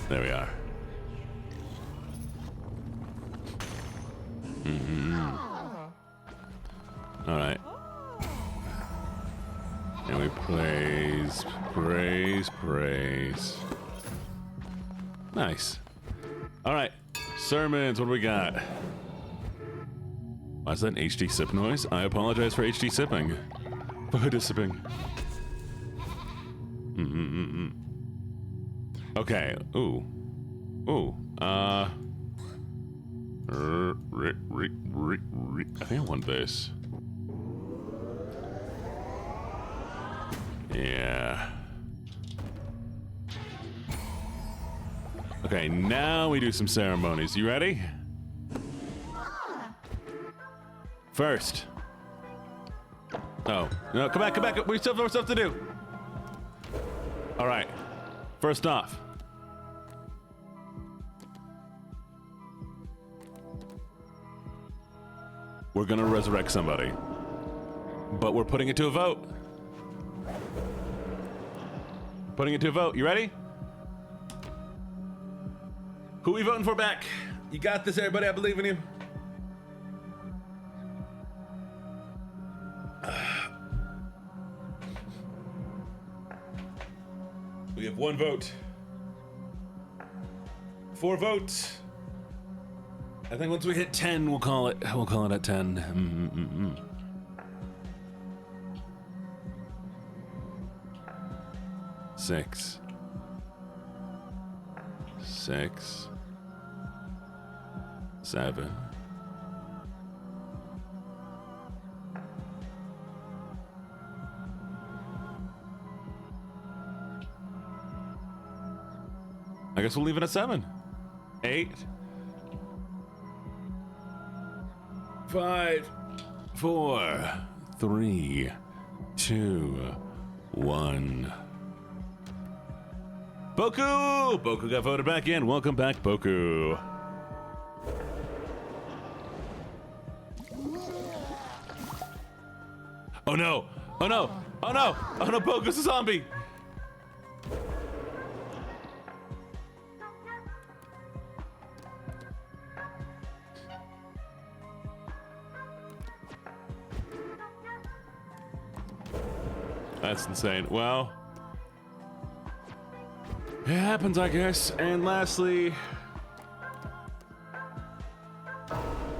There we are. All right. And we praise. Nice. All right. Sermons, what do we got? Why is that an HD sip noise? I apologize for HD sipping. VOD sipping. Okay. Ooh. I think I want this. Yeah. Okay, now we do some ceremonies. You ready? First. Oh, no, come back, come back. We still have more stuff to do. All right. First off. We're gonna resurrect somebody. But we're putting it to a vote. Putting it to a vote. You ready? Who we voting for back? You got this, everybody. I believe in you. We have 1 vote. 4 votes. I think once we hit 10, we'll call it. We'll call it at 10. 6. 6. 7. I guess we'll leave it at 7. 8. 5, 4, 3, 2, 1. Boku! Boku got voted back in. Welcome back, Boku. Oh no! Oh no! Oh no! Oh no! Boku's a zombie! That's insane. Well, it happens, I guess. And lastly,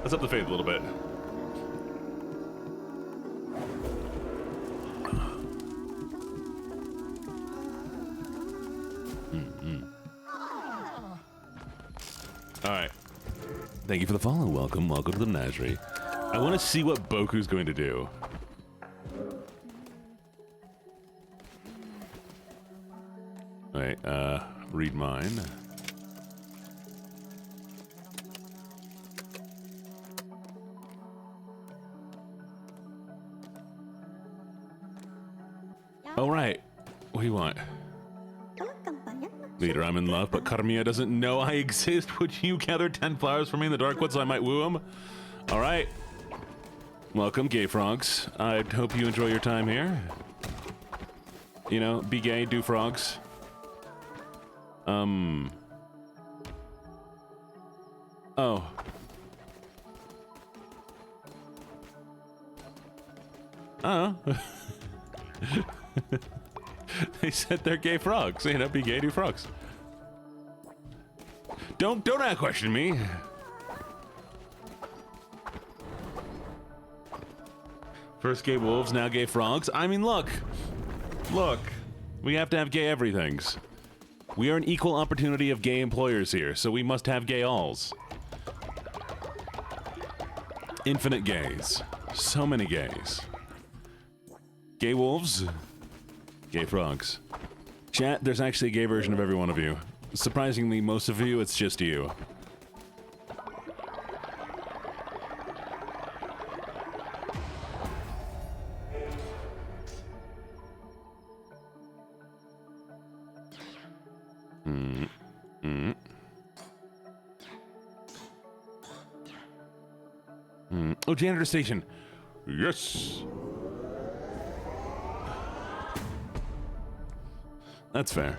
let's up the faith a little bit. All right. Thank you for the follow. Welcome to the menagerie. I want to see what Boku's going to do. Wait, read mine. Oh, right. What do you want? Leader, I'm in love, but Carmilla doesn't know I exist. Would you gather 10 flowers for me in the Darkwood so I might woo him? All right. Welcome, gay frogs. I hope you enjoy your time here. You know, be gay, do frogs. Oh. Oh. They said they're gay frogs. You know, be gay, do frogs. Don't question me. First gay wolves, now gay frogs. I mean, look. We have to have gay everythings. We are an equal opportunity of gay employers here, so we must have gay alls. Infinite gays. So many gays. Gay wolves. Gay frogs. Chat, there's actually a gay version of every one of you. Surprisingly, most of you, it's just you. Oh, janitor station. Yes. That's fair.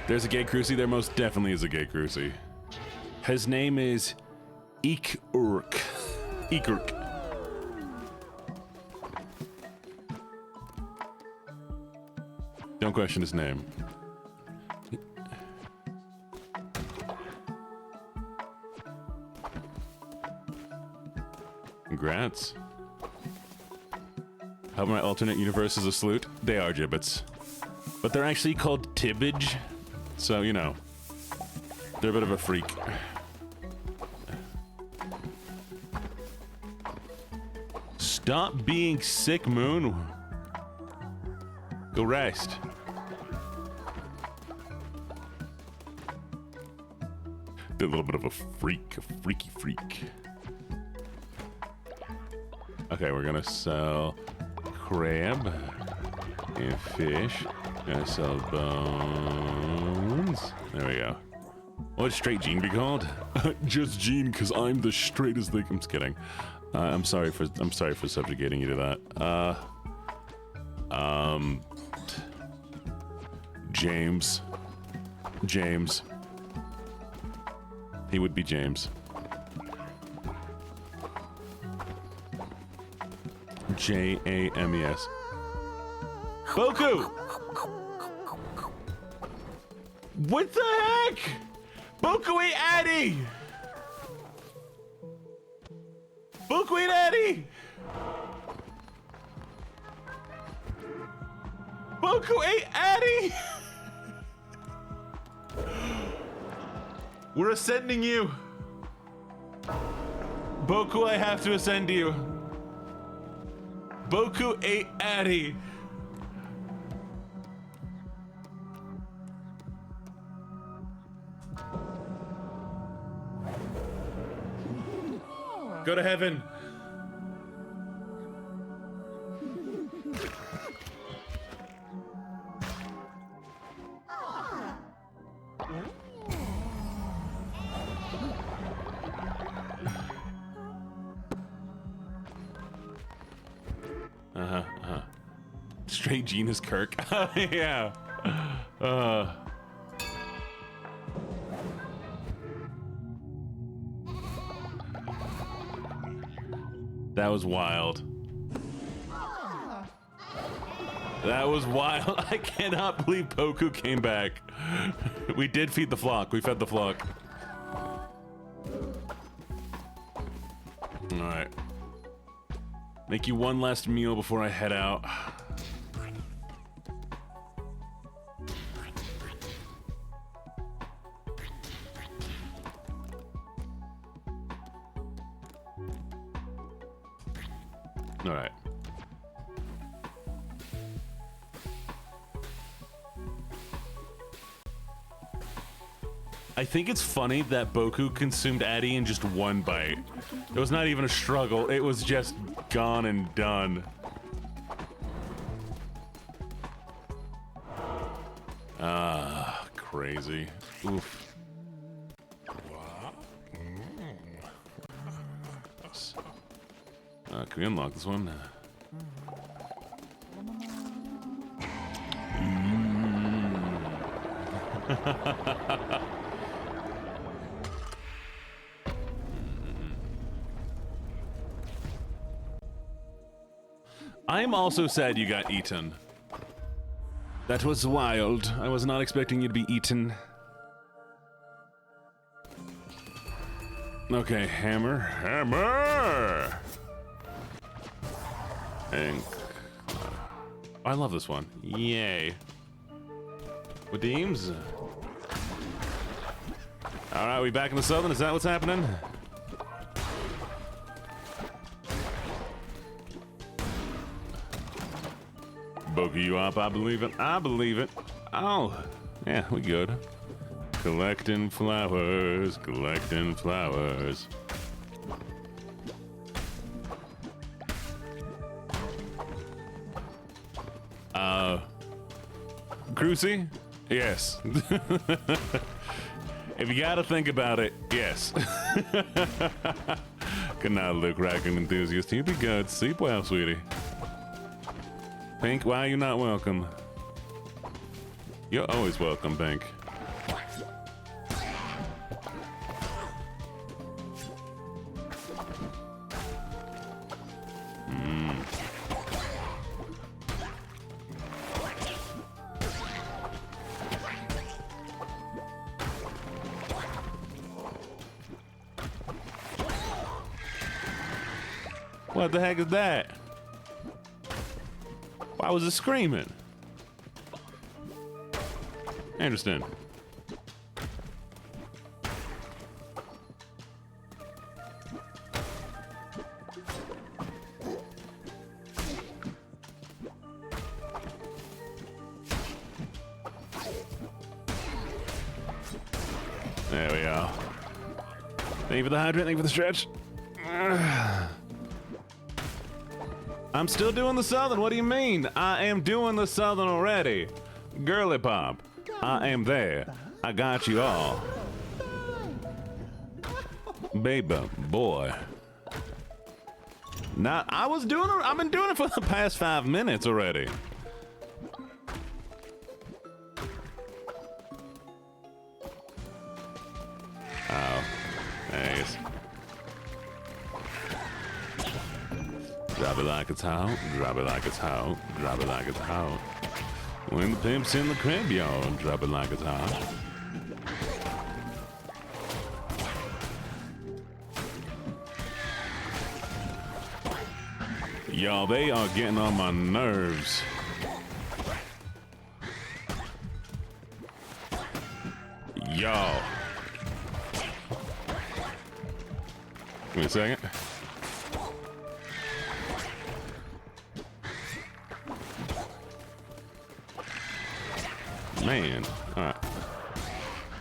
There's a gay crucie. There most definitely is a gay crucie. His name is Eek-Urk. Eek-Urk. Don't question his name. Congrats. How my alternate universe is a salute? They are gibbets. But they're actually called Tibbage. So, you know. They're a bit of a freak. Stop being sick, Moon. Go rest. Be a little bit of a freak, a freaky freak. Okay, we're gonna sell crab and fish. Gonna sell bones. There we go. What would straight Gene be called? Just Gene, cause I'm the straightest thing. I'm just kidding. I'm sorry for subjugating you to that. James. He would be James. James. Boku! What the heck? Boku ate Addy! Boku ate Addy! Boku ate Addy! We're ascending you. Boku, I have to ascend you. Boku ate Addy. Go to heaven. Straight Gene Kirk. Oh, yeah. That was wild. That was wild. I cannot believe Boku came back. We did feed the flock. We fed the flock. All right. Make you one last meal before I head out. All right. I think it's funny that Boku consumed Addy in just one bite. It was not even a struggle. It was just gone and done. Ah, crazy. Oof. Can we unlock this one? I'm also sad you got eaten. That was wild. I was not expecting you to be eaten. Okay, hammer. Hammer! And I love this one. Yay. Redeems. Alright, we back in the southern? Is that what's happening? Boku you up, I believe it. I believe it. Oh, yeah, we good. Collecting flowers, collecting flowers. Crucy? Yes. If you gotta think about it, yes. Good night, Luke Raccoon enthusiast. You be good. Sleep well, sweetie. Pink, why are you not welcome? You're always welcome, Pink. What the heck is that? Why was it screaming? Interesting. There we go. Thank you for the hydrant, thank you for the stretch. I'm still doing the Southern, what do you mean? I am doing the Southern already. Girly pop, I am there. I got you all. Baby boy. Now, I've been doing it for the past 5 minutes already. Oh, nice. Drop it like it's hot, drop it like it's hot, drop it like it's hot. When the pimp's in the crib, y'all, drop it like it's hot. Y'all, they are getting on my nerves. Y'all. Give me a second. Man, all right.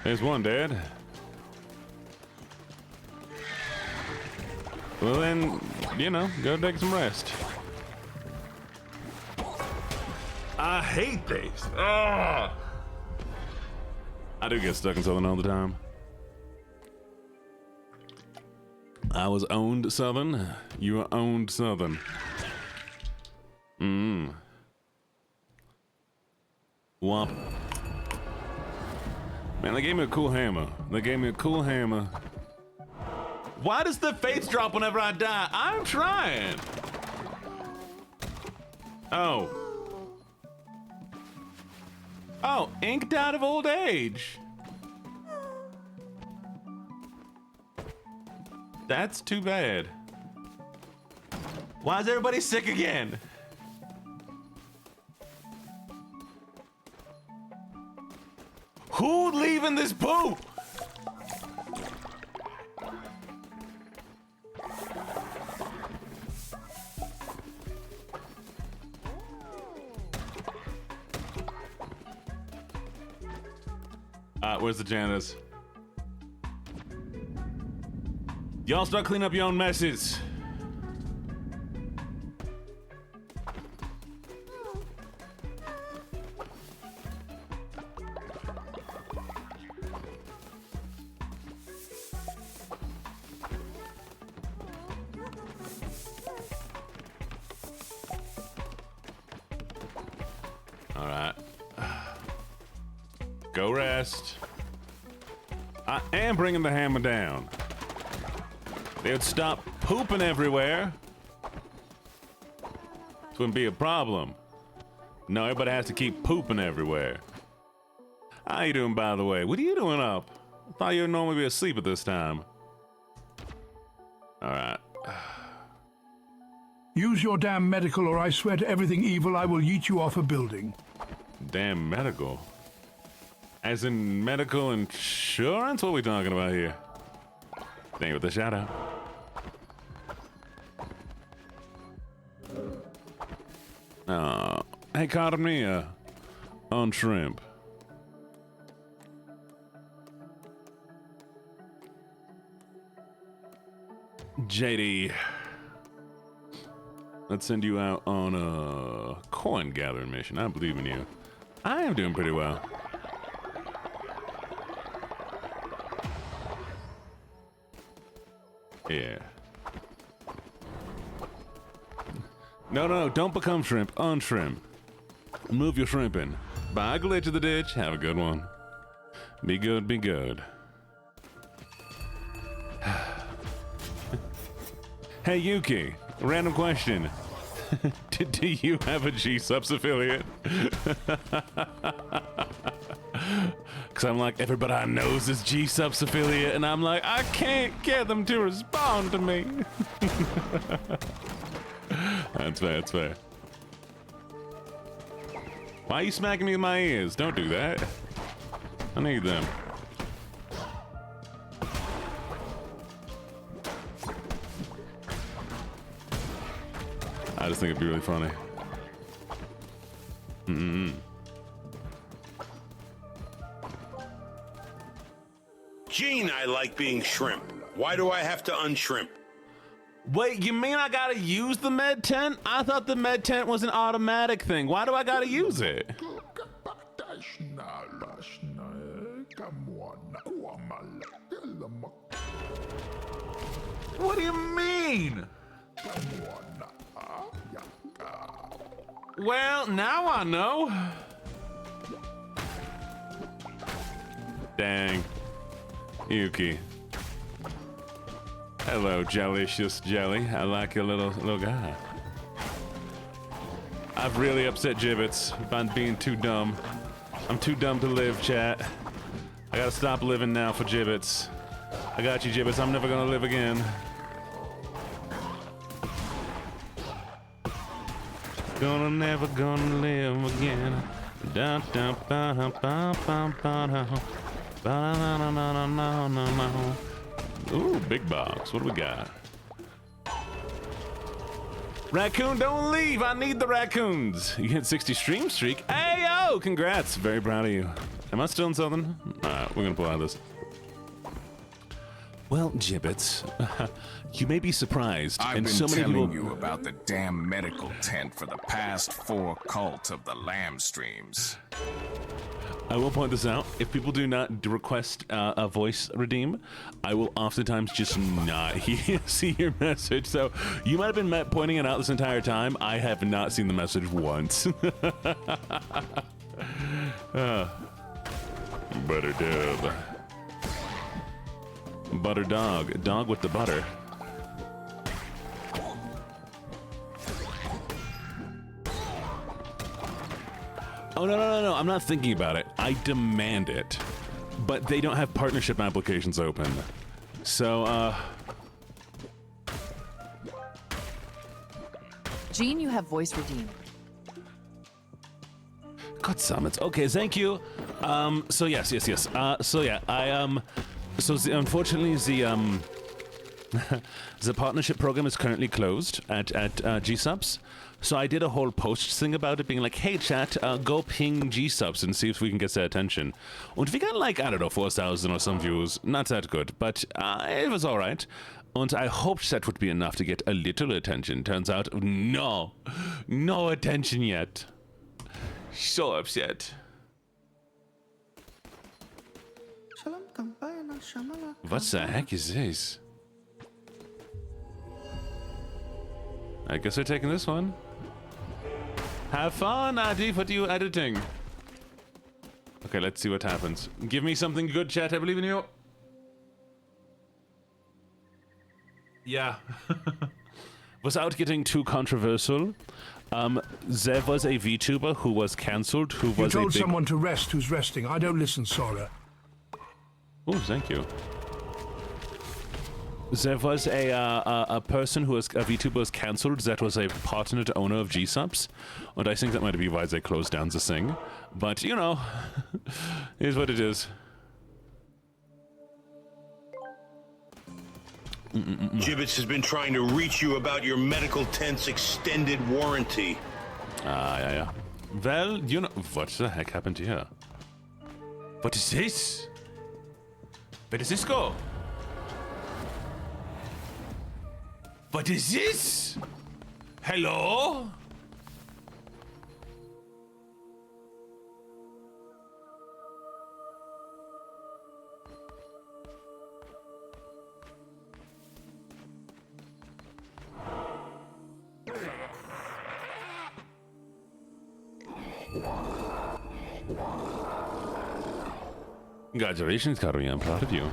There's one dead. Well then, you know, go take some rest. I hate these. Oh! I do get stuck in Southern all the time. I was owned Southern. You were owned Southern. Womp. Man, they gave me a cool hammer. They gave me a cool hammer. Why does the face drop whenever I die? I'm trying. Oh. Oh, Ink died of old age. That's too bad. Why is everybody sick again? Who leaving this poop? Where's the janitors? Y'all start cleaning up your own messes. All right. Go rest. I am bringing the hammer down. They would stop pooping everywhere. This wouldn't be a problem. No, everybody has to keep pooping everywhere. How you doing, by the way? What are you doing up? I thought you would normally be asleep at this time. All right. Use your damn medical, or I swear to everything evil I will yeet you off a building. Damn medical. As in medical insurance? What are we talking about here? Thank you with the shout out. Hey, Carmia on shrimp. JD, let's send you out on a coin gathering mission. I believe in you. I am doing pretty well. Yeah. No, don't become shrimp. Unshrimp. Move your shrimp in. Bye, glitch of the ditch. Have a good one. Be good, be good. Hey, Yuki. Random question. Do you have a G-Subs affiliate? Because I'm like, everybody I knows is G-Subs affiliate, and I'm like, I can't get them to respond to me. That's fair, that's fair. Why are you smacking me in my ears? Don't do that. I need them. I just think it'd be really funny. Gene, I like being shrimp. Why do I have to unshrimp? Wait, you mean I gotta use the med tent? I thought the med tent was an automatic thing. Why do I gotta use it? What do you mean? Well, now I know. Dang. Yuki. Hello, Jellicious Jelly. I like your little guy. I've really upset Gibbets by being too dumb. I'm too dumb to live, chat. I gotta stop living now for Gibbets. I got you, Gibbets. I'm never gonna live again. Never gonna live again. Da da ba ba ba ba da. Ba na na na na na na. Ooh, big box. What do we got? Raccoon, don't leave. I need the raccoons. You hit 60 stream streak. Hey, yo, congrats. Very proud of you. Am I still in Southern? All right, we're going to pull out of this. Well, Gibbets, you may be surprised. I've been telling you about the damn medical tent for the past 4 cult of the lamb streams. I will point this out. If people do not request a voice redeem, I will oftentimes just not see your message. So you might have been pointing it out this entire time. I have not seen the message once. Butter dub. Butter dog. Dog with the butter. Oh, no. I'm not thinking about it. I demand it. But they don't have partnership applications open. So, Gene, you have voice redeemed. God summons. Okay, thank you. So yes. So yeah, unfortunately, the partnership program is currently closed at G-Subs. So I did a whole post thing about it, being like, hey, chat, go ping G-Subs and see if we can get their attention. Und we got like, I don't know, 4,000 or some views. Not that good, but it was all right. And I hoped that would be enough to get a little attention. Turns out, no attention yet. So upset. What the heck is this? I guess we're taking this one. Have fun, Adi. What are you editing? Okay, let's see what happens. Give me something good, chat. I believe in you. Yeah. Without getting too controversial, there was a VTuber who was cancelled. You told someone to rest who's resting. I don't listen, Sora. Oh, thank you. There was a person who was a VTuber was cancelled that was a partner owner of G-Subs, and I think that might be why they closed down the thing. But you know, it is what it is. Gibbets has been trying to reach you about your medical tent's extended warranty. Yeah. Well, you know, what the heck happened here? What is this? Where does this go? What is this? Hello? Congratulations, Karuya. I'm proud of you.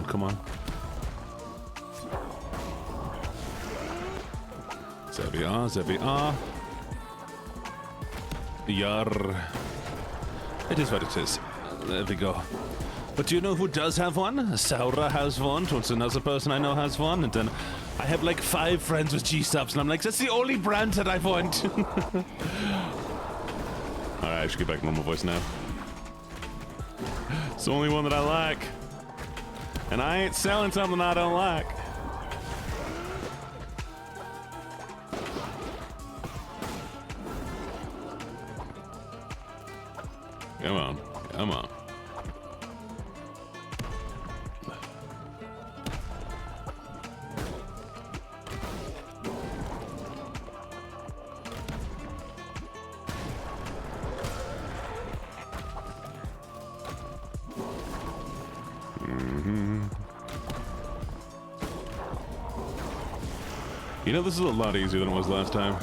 Come on. There we are. Yar. It is what it is. There we go. But do you know who does have one? Saura has one. Once another person I know has one. And then I have like 5 friends with G-subs. And I'm like, that's the only brand that I want. Alright, I should get back to normal voice now. It's the only one that I like. And I ain't selling something I don't like. Come on. Come on. You know, this is a lot easier than it was last time.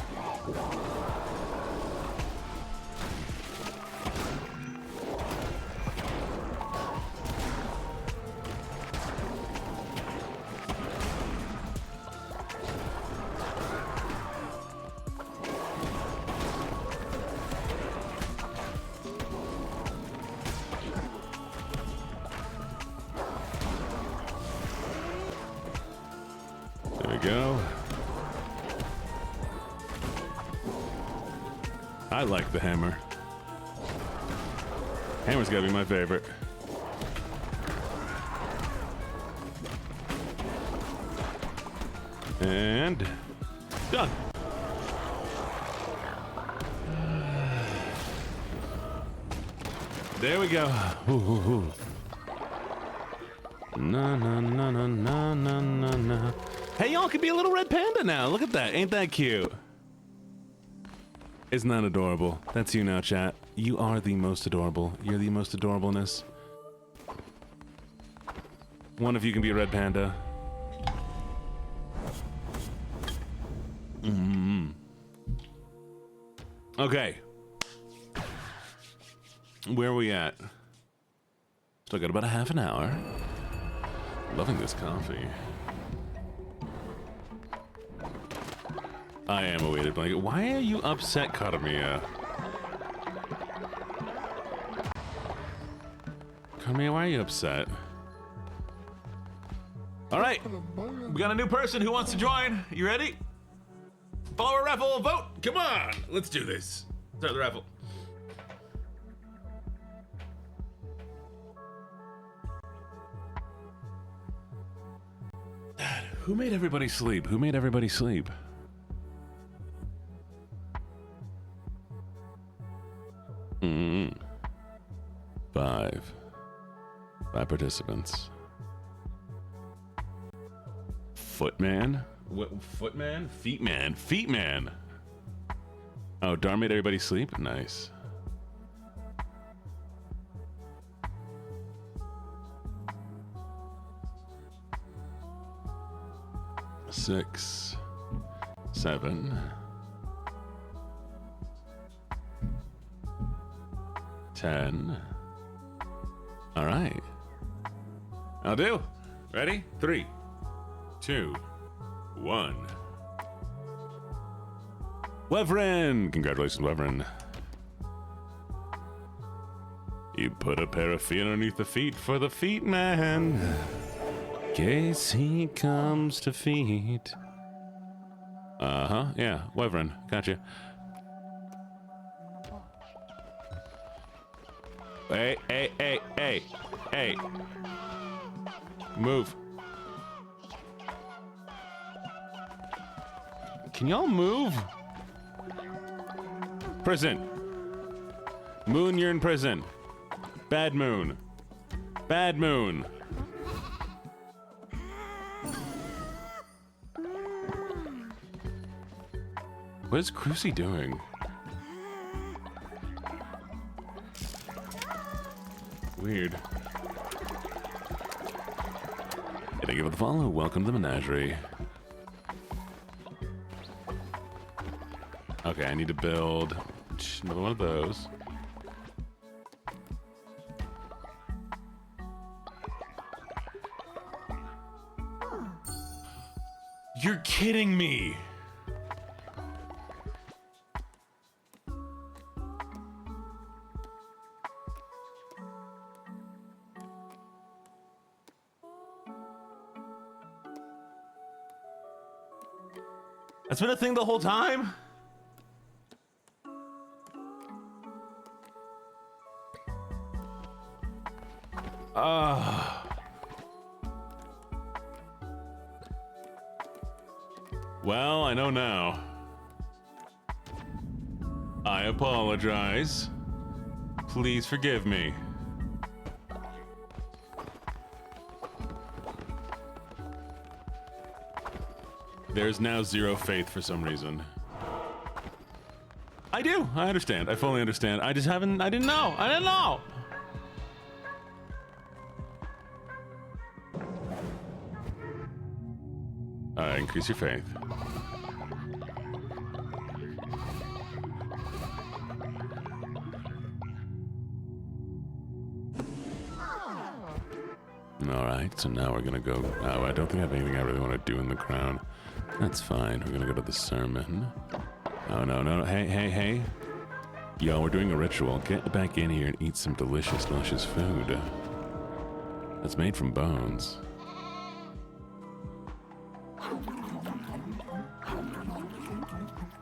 There we go. I like the hammer. Hammer's gotta be my favorite. And done. There we go. Ooh, ooh, ooh. Na na na na na na na na. Hey, y'all can be a little red panda now. Look at that. Ain't that cute? Isn't that adorable? That's you now, chat. You are the most adorable. You're the most adorableness. One of you can be a red panda. Mm-hmm. Okay. Where are we at? Still got about a half an hour. Loving this coffee. I am a weighted blanket. Why are you upset, Katamia? Katamia, why are you upset? All right, we got a new person who wants to join. You ready? Follower raffle, vote. Come on, let's do this. Start the raffle. Who made everybody sleep? Who made everybody sleep? Five participants. Footman? What? Footman? Feetman? Feetman! Oh, Dar made everybody sleep? Nice. Six, 7, 10. All right. I'll do. Ready? 3, 2, 1. Wevrin! Congratulations, Wevrin. You put a pair of feet underneath the feet for the feet man. Case he comes to feet. Uh-huh, yeah, Wevrin, gotcha. Hey, hey, hey, hey, hey. Move. Can y'all move? Prison. Moon, you're in prison. Bad Moon. Bad Moon. What is Crucy doing? Weird. Thank you for the follow. Welcome to the menagerie. Okay, I need to build another one of those. You're kidding me! That's been a thing the whole time? Well, I know now. I apologize. Please forgive me. There's now zero faith for some reason. I do. I understand. I fully understand. I just haven't. I didn't know. I didn't know. Increase your faith. All right. So now we're gonna go. Oh, I don't think I have anything I really want to do in the crown. That's fine. We're gonna go to the sermon. Oh, no. Hey. Yo, we're doing a ritual. Get back in here and eat some delicious, delicious food. That's made from bones.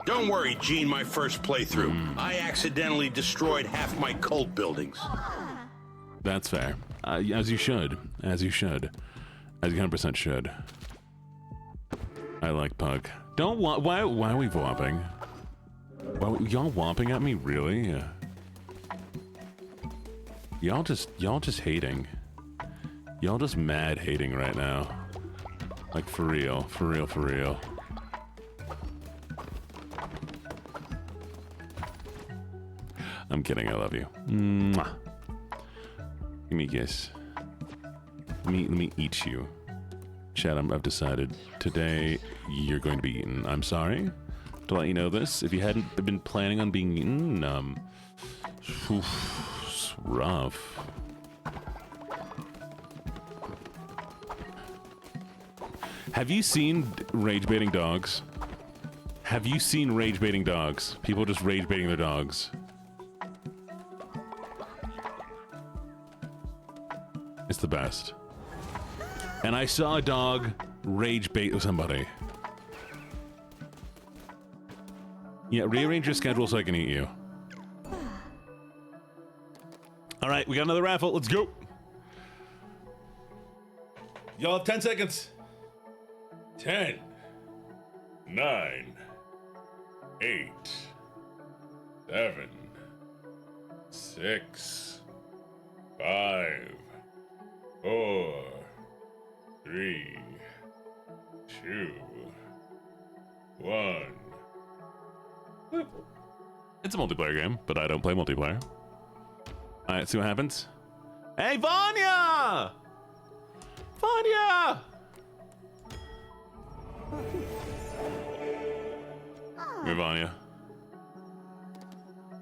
Don't worry, Gene, my first playthrough. I accidentally destroyed half my cult buildings. That's fair. As you should. As you 100% should. I like Pug. Don't why are we womping? Y'all womping at me, really? Yeah. Y'all just hating. Y'all just mad hating right now. Like for real. I'm kidding, I love you. Mwah. Give me a kiss. Let me eat you. Chad, I've decided today you're going to be eaten. I'm sorry to let you know this. If you hadn't been planning on being eaten, it's rough. Have you seen rage baiting dogs? Have you seen rage baiting dogs? People just rage baiting their dogs. It's the best. And I saw a dog rage bait with somebody. Yeah, rearrange your schedule so I can eat you. All right, we got another raffle. Let's go. Y'all have 10 seconds. 10, 9, 8, 7, 6, 5, 4, 3, 2, 1. It's a multiplayer game, but I don't play multiplayer. All right, see what happens. Hey, Vanya! Vanya! Here, Vanya.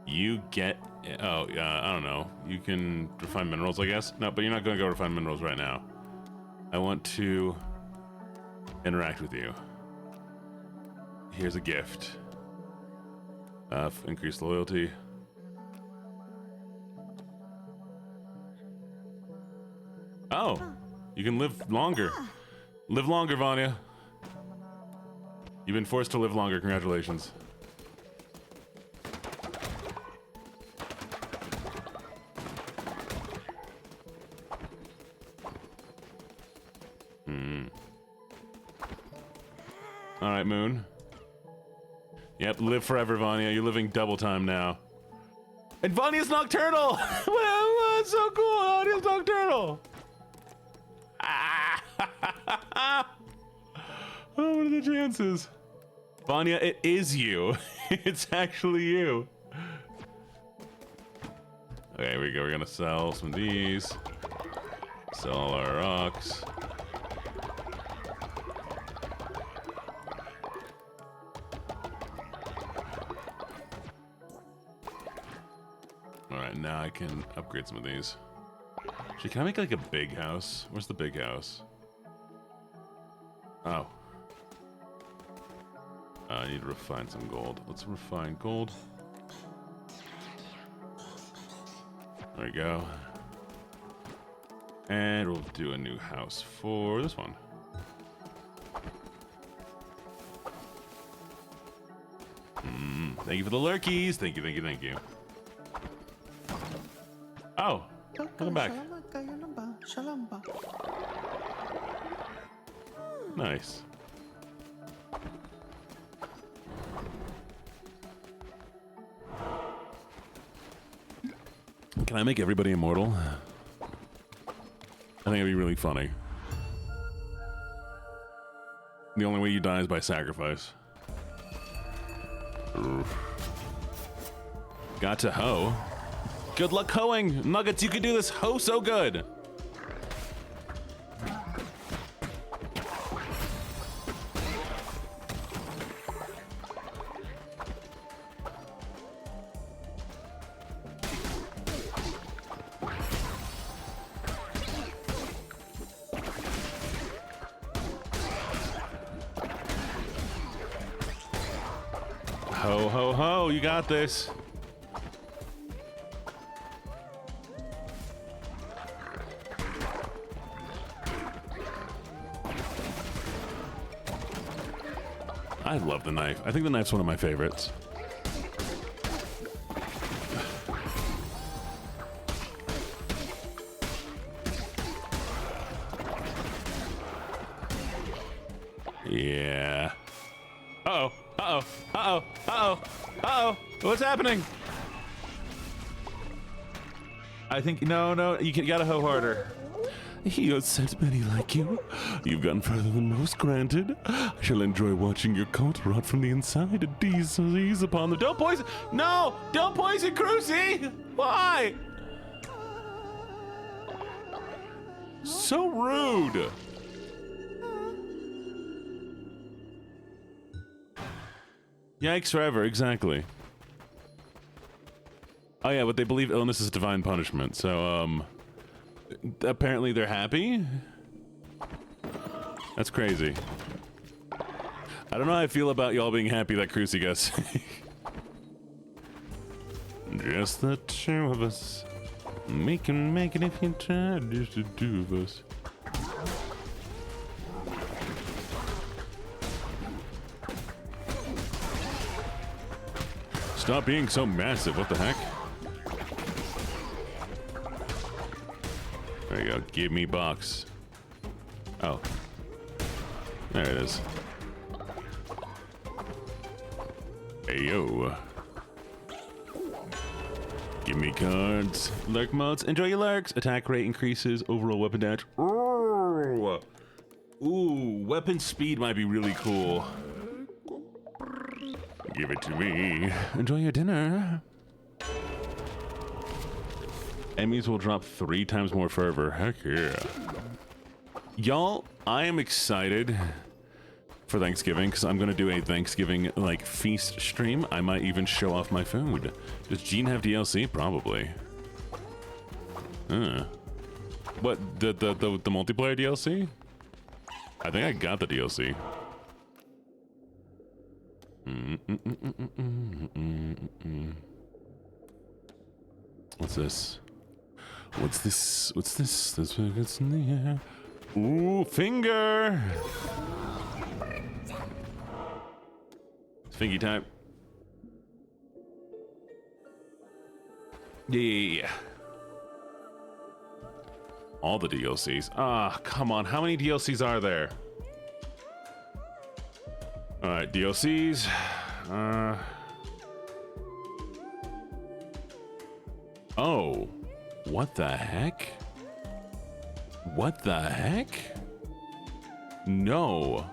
You get... Oh, yeah, I don't know. You can refine minerals, I guess? No, but you're not going to go refine minerals right now. I want to interact with you. Here's a gift. Increased loyalty. Oh, you can live longer. Live longer, Vanya. You've been forced to live longer. Congratulations. All right, Moon. Yep, live forever, Vanya. You're living double time now. And Vanya's nocturnal! Well, that's so cool! Vanya's nocturnal! Oh, what are the chances? Vanya, it is you. It's actually you. Okay, here we go. We're gonna sell some of these. Sell all our rocks. Alright, now I can upgrade some of these. Actually, can I make like a big house? Where's the big house? Oh. I need to refine some gold. Let's refine gold. There we go. And we'll do a new house for this one. Thank you for the lurkies. Thank you, thank you, thank you. Oh, welcome back. Nice. Can I make everybody immortal? I think it'd be really funny. The only way you die is by sacrifice. Oof. Got to hoe. Good luck hoeing! Nuggets, you can do this hoe so good! Ho, ho, ho, you got this. I love the knife. I think the knife's one of my favorites. Yeah. Uh-oh. Uh-oh. Uh-oh. Uh-oh. Uh-oh. What's happening? I think... No. You gotta hoe harder. He has sent many like you. You've gone further than most, granted. I shall enjoy watching your cult rot from the inside. A disease upon the... Don't poison... No! Don't poison Crucy! Why? So rude. Yikes forever, exactly. Oh yeah, but they believe illness is divine punishment, so, apparently they're happy? That's crazy. I don't know how I feel about y'all being happy that Crucy got sick. Just the two of us. We can make it if you try, just the two of us. Stop being so massive, what the heck? There you go, give me box. Oh. There it is. Hey, yo. Give me cards. Lurk modes. Enjoy your lurks. Attack rate increases. Overall weapon damage. Ooh, weapon speed might be really cool. Give it to me. Enjoy your dinner. Enemies will drop 3 times more fervor. Heck yeah. Y'all, I am excited for Thanksgiving because I'm gonna do a Thanksgiving like feast stream. I might even show off my food. Does Gene have DLC? Probably. What, the multiplayer DLC? I think I got the DLC. What's this? What's this? What's this? This one gets in the air. Ooh, finger! It's fingy time. Yeah. All the DLCs. Ah, come on. How many DLCs are there? Alright, DLCs. Oh. What the heck? What the heck? No.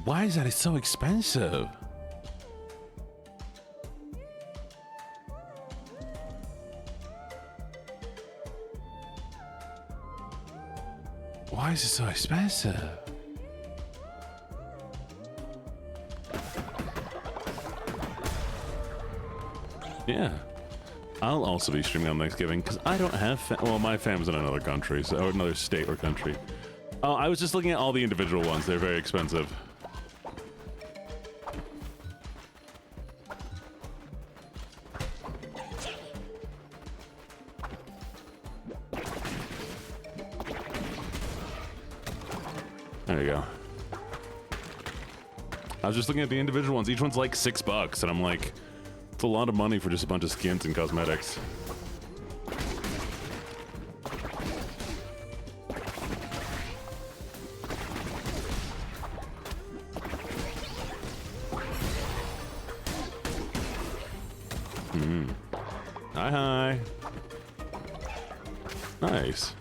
Why is that so expensive? Why is it so expensive? Yeah. I'll also be streaming on Thanksgiving because I don't have well, my fam's in another country, so or another state or country. Oh, I was just looking at all the individual ones. They're very expensive. There you go. I was just looking at the individual ones. Each one's like $6, and I'm like, it's a lot of money for just a bunch of skins and cosmetics. Hi. Nice.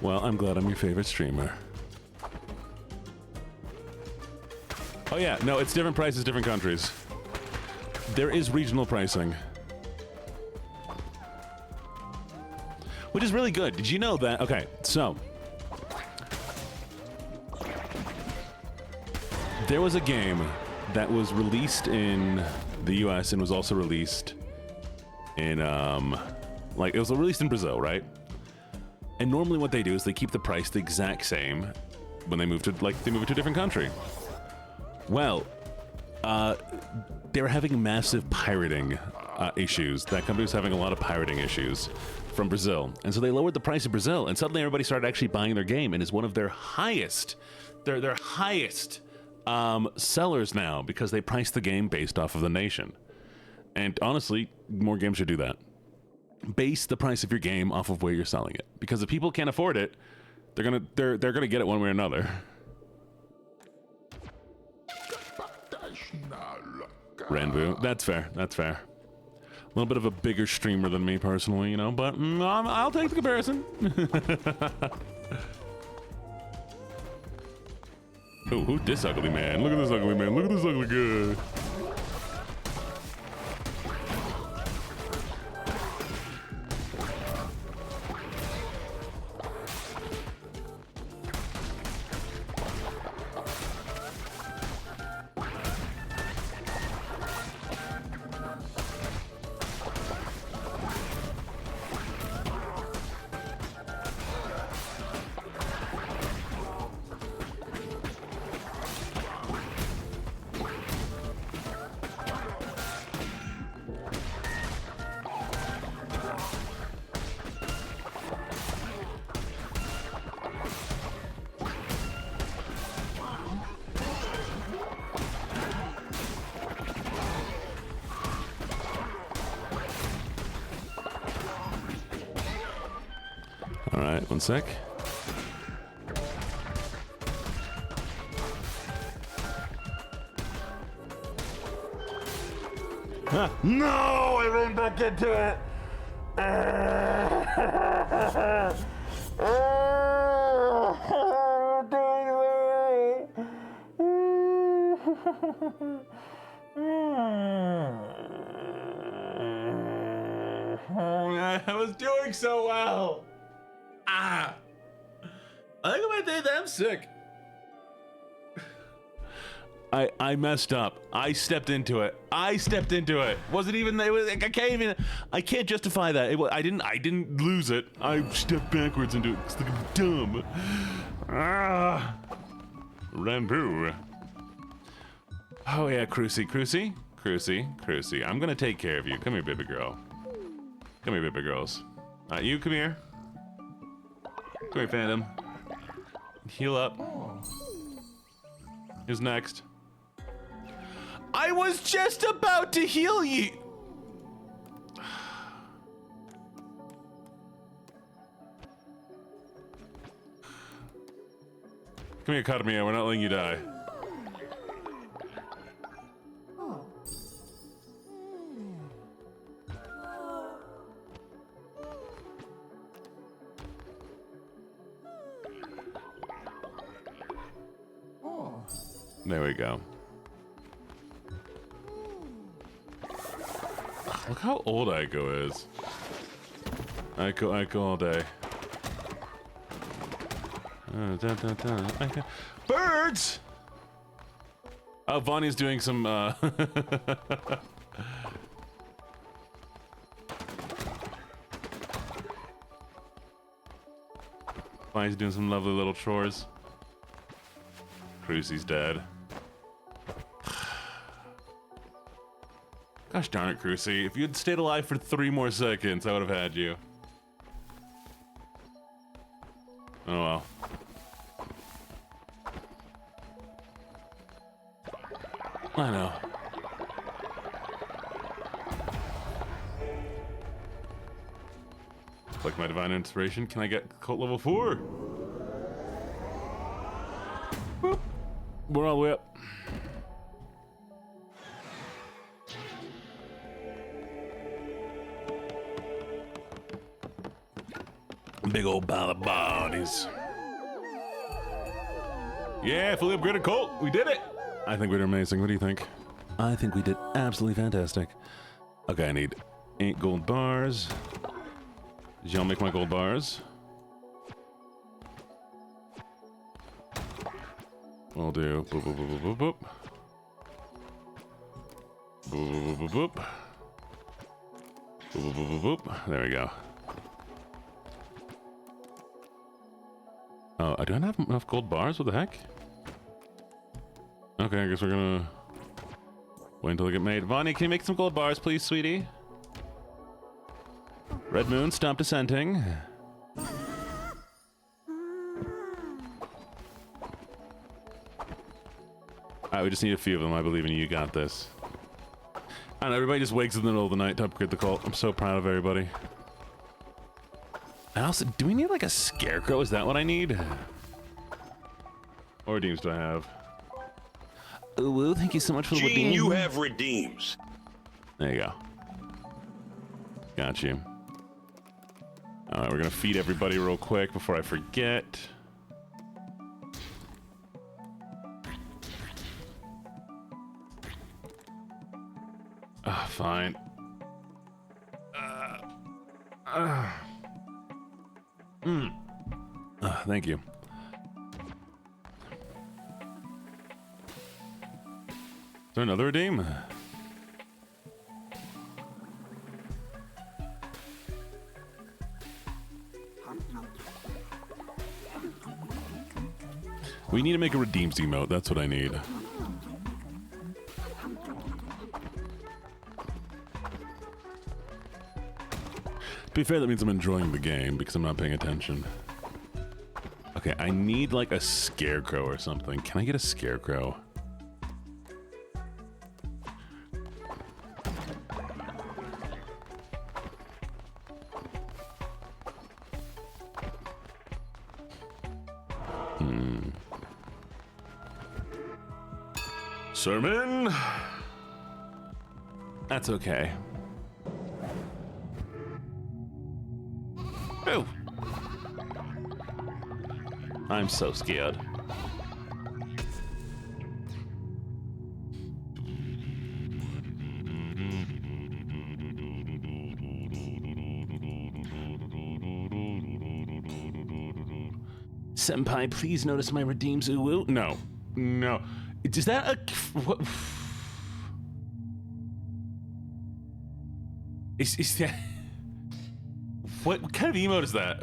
Well, I'm glad I'm your favorite streamer. Oh yeah, no, it's different prices, different countries. There is regional pricing. Which is really good. Did you know that? Okay, so. There was a game that was released in the US and was also released in, like, it was released in Brazil, right? And normally what they do is they keep the price the exact same when they move to, like, they move it to a different country. Well, they were having massive pirating issues. That company was having a lot of pirating issues from Brazil. And so they lowered the price of Brazil, and suddenly everybody started actually buying their game, and it's one of their highest, their highest sellers now, because they price the game based off of the nation. And honestly, more games should do that. Base the price of your game off of where you're selling it, because if people can't afford it, they're gonna get it one way or another. Ranboo, that's fair. That's fair. A little bit of a bigger streamer than me personally, you know, but I'll take the comparison. Oh, who's this ugly man? Look at this ugly man. Look at this ugly guy. All right, one sec. Ah, no, I ran back into it. I was doing so well. I think I made them sick. I messed up. I stepped into it. Wasn't even. It was. I can't justify that. I didn't lose it. I stepped backwards into it. It's like I'm dumb. Ranboo. Oh yeah, Crucy. I'm gonna take care of you. Come here, baby girl. Come here, baby girls. You come here. Come here, Phantom. Heal up. Who's next? I was just about to heal you. Come here, Katamia. We're not letting you die. There we go. Look how old Aiko is. Aiko all day. Birds! Oh, Vonnie's doing some, Vonnie's doing some lovely little chores. Crucy's dead. Gosh darn it, Crucy. If you had stayed alive for 3 more seconds, I would have had you. Oh well. I know. Like my divine inspiration. Can I get cult level 4? Boop. We're all the way up. Big old pile of bodies. Yeah, fully upgraded cult. We did it. I think we did amazing. What do you think? I think we did absolutely fantastic. Okay, I need 8 gold bars. Did y'all make my gold bars? We'll do boop, boop, boop, boop, boop. Boop, boop, boop, boop. Boop, boop, boop, boop, boop. There we go. Oh, I don't have enough gold bars? What the heck? Okay, I guess we're gonna wait until they get made. Vonnie, can you make some gold bars, please, sweetie? Red Moon, stop dissenting. Alright, we just need a few of them. I believe in you. You got this. I don't know, everybody just wakes in the middle of the night to upgrade the cult. I'm so proud of everybody. And also, do we need like a scarecrow? Is that what I need? Or redeems do I have? Ooh, thank you so much for the Gene, redeem. you have redeems. There you go. Got you. Alright, we're gonna feed everybody real quick before I forget. Fine. Thank you. Is there another redeem? We need to make a redeems emote. That's what I need. To be fair, that means I'm enjoying the game because I'm not paying attention. Okay, I need like a scarecrow or something. Can I get a scarecrow? Sermon? That's okay. Oh. I'm so scared. Senpai, please notice my redeems. Ooh, no. No. Is that a... What? Is that... What kind of emote is that?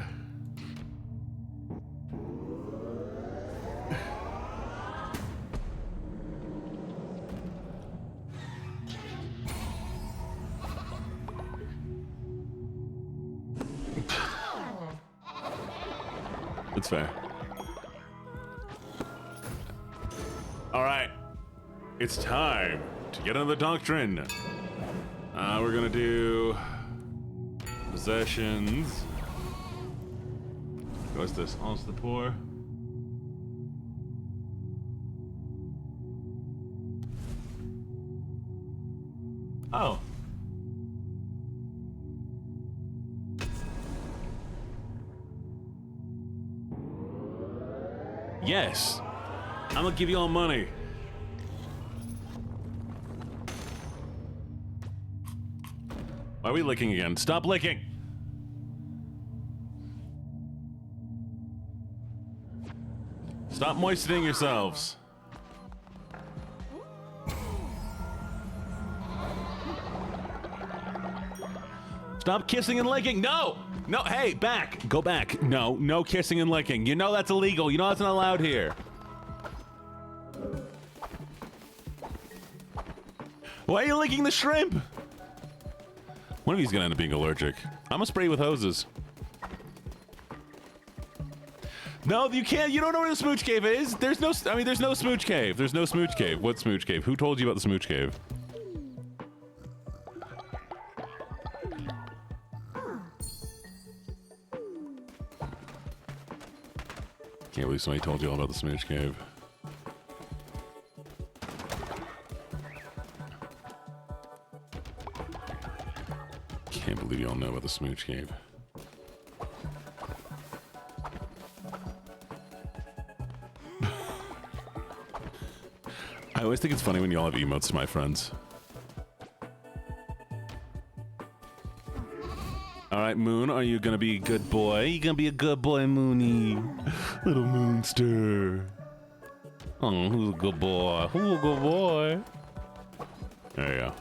It's fair. All right, it's time to get into the doctrine. We're gonna do possessions. What's this? All's the poor. Oh. Yes. I'm gonna give you all money. Why are we licking again? Stop licking! Stop moistening yourselves. Stop kissing and licking. No! No, hey, back. Go back. No, no kissing and licking. You know that's illegal. You know that's not allowed here. Why are you licking the shrimp? One of you's gonna end up being allergic. I'm gonna spray you with hoses. No, you can't. You don't know where the smooch cave is. There's no. I mean, there's no smooch cave. There's no smooch cave. What smooch cave? Who told you about the smooch cave? Can't believe somebody told you all about the smooch cave. Can't believe you all know about the smooch cave. I always think it's funny when y'all have emotes to my friends. Alright, Moon, are you gonna be a good boy? You gonna be a good boy, Moony? Little Moonster. Oh, who's a good boy? Who's a good boy? There you go.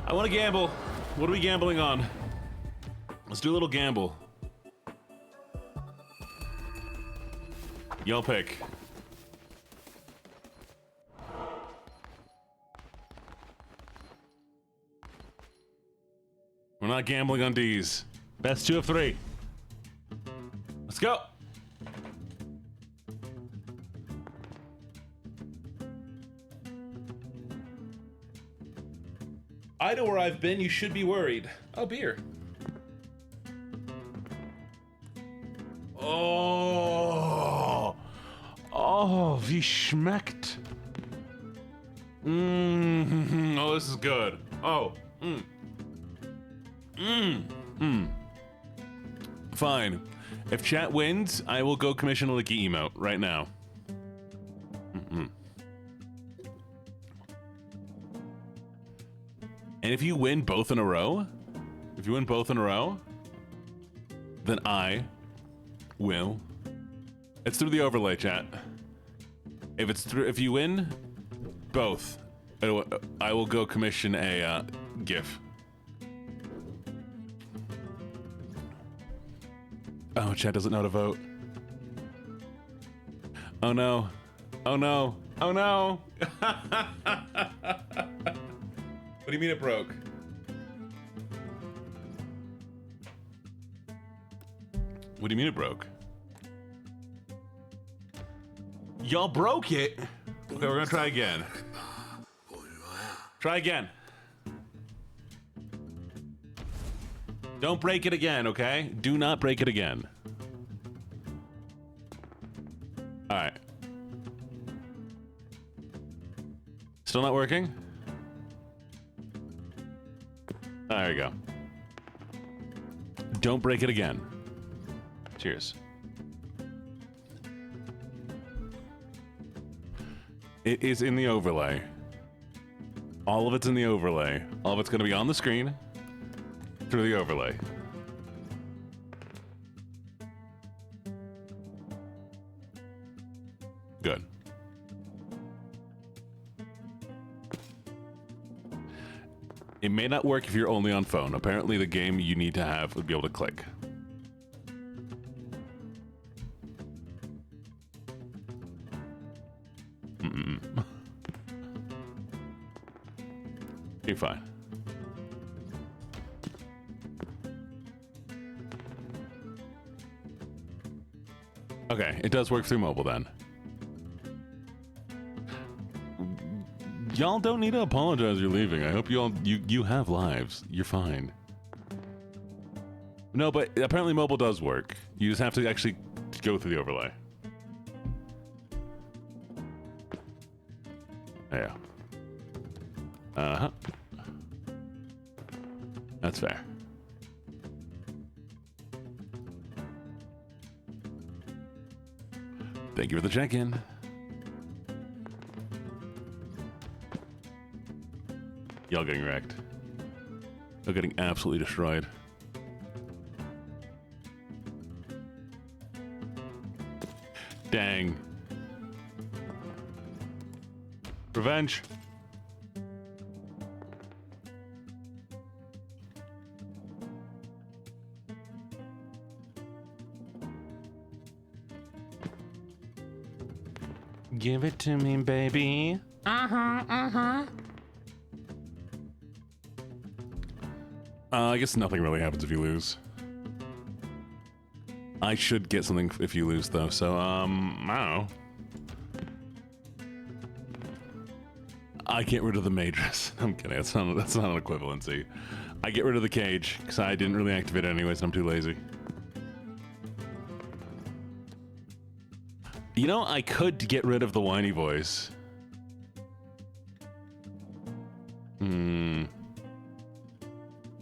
I want to gamble. What are we gambling on? Let's do a little gamble. Y'all pick. We're not gambling on D's. Best 2 of 3. Let's go. I know where I've been. You should be worried. Oh, beer. Oh. Oh, wie schmeckt. Oh, this is good. Oh. Fine. If chat wins, I will go commission a Licky emote right now. And if you win both in a row, then I will. It's through the overlay, chat. If you win both, I will go commission a GIF. Oh, chat doesn't know how to vote. Oh no. Oh no. Oh no. What do you mean it broke? What do you mean it broke? Y'all broke it? Okay, we're gonna try again. Try again. Don't break it again, okay? Do not break it again. Alright. Still not working? There you go. Don't break it again. Cheers. It is in the overlay. All of it's in the overlay. All of it's going to be on the screen through the overlay. Good. It may not work if you're only on phone. Apparently the game you need to have would be able to click. You're fine. Okay, it does work through mobile then. Y'all don't need to apologize you're leaving. I hope you have lives. You're fine. No, but apparently mobile does work. You just have to actually go through the overlay. Yeah. Uh-huh. That's fair. Thank you for the check-in. Y'all getting wrecked. Y'all getting absolutely destroyed. Dang. Revenge. Give it to me, baby. I guess nothing really happens if you lose. I should get something if you lose, though, so, I don't know. I get rid of the mages. I'm kidding, that's not an equivalency. I get rid of the cage, because I didn't really activate it anyways, I'm too lazy. You know, I could get rid of the whiny voice.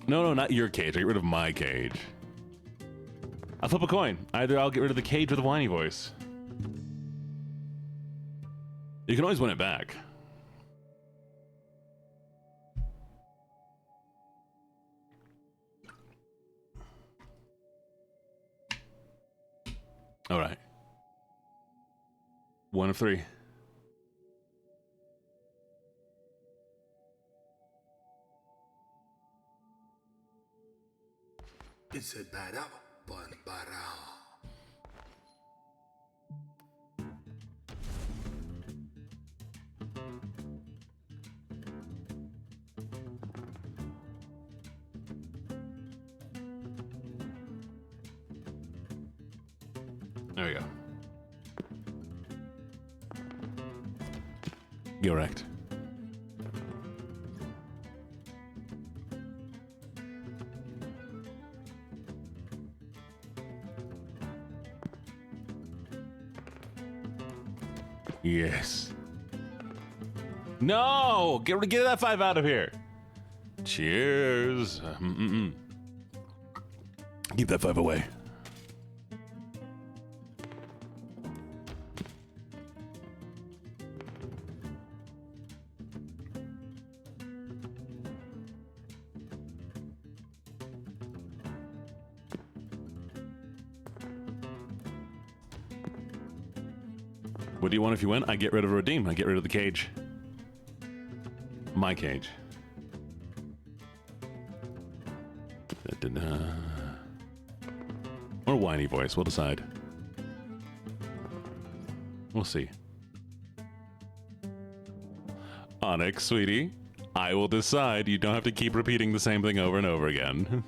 No, not your cage. I get rid of my cage. I'll flip a coin. Either I'll get rid of the cage or the whiny voice. You can always win it back. All right. 1 of 3. It's a bad up, There we go. Correct. Yes. No! Get that 5 out of here. Cheers. Keep that 5 away. What do you want if you win? I get rid of redeem. I get rid of the cage. My cage. Or whiny voice. We'll decide. We'll see. Onyx, sweetie, I will decide. You don't have to keep repeating the same thing over and over again.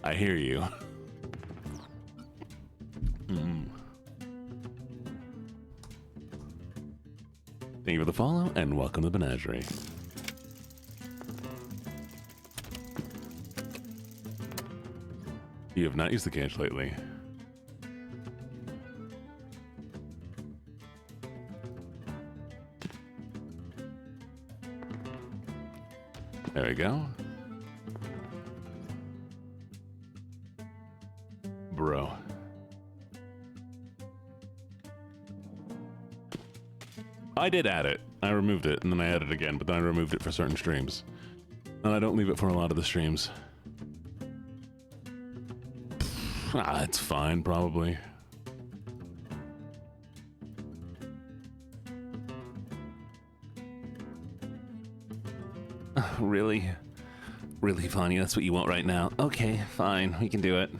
I hear you. Thank you for the follow, and welcome to the Menagerie. You have not used the cage lately. There we go. Bro. I did add it. I removed it, and then I added it again, but then I removed it for certain streams. And I don't leave it for a lot of the streams. It's fine, probably. Really? Really funny, that's what you want right now. Okay, fine, we can do it.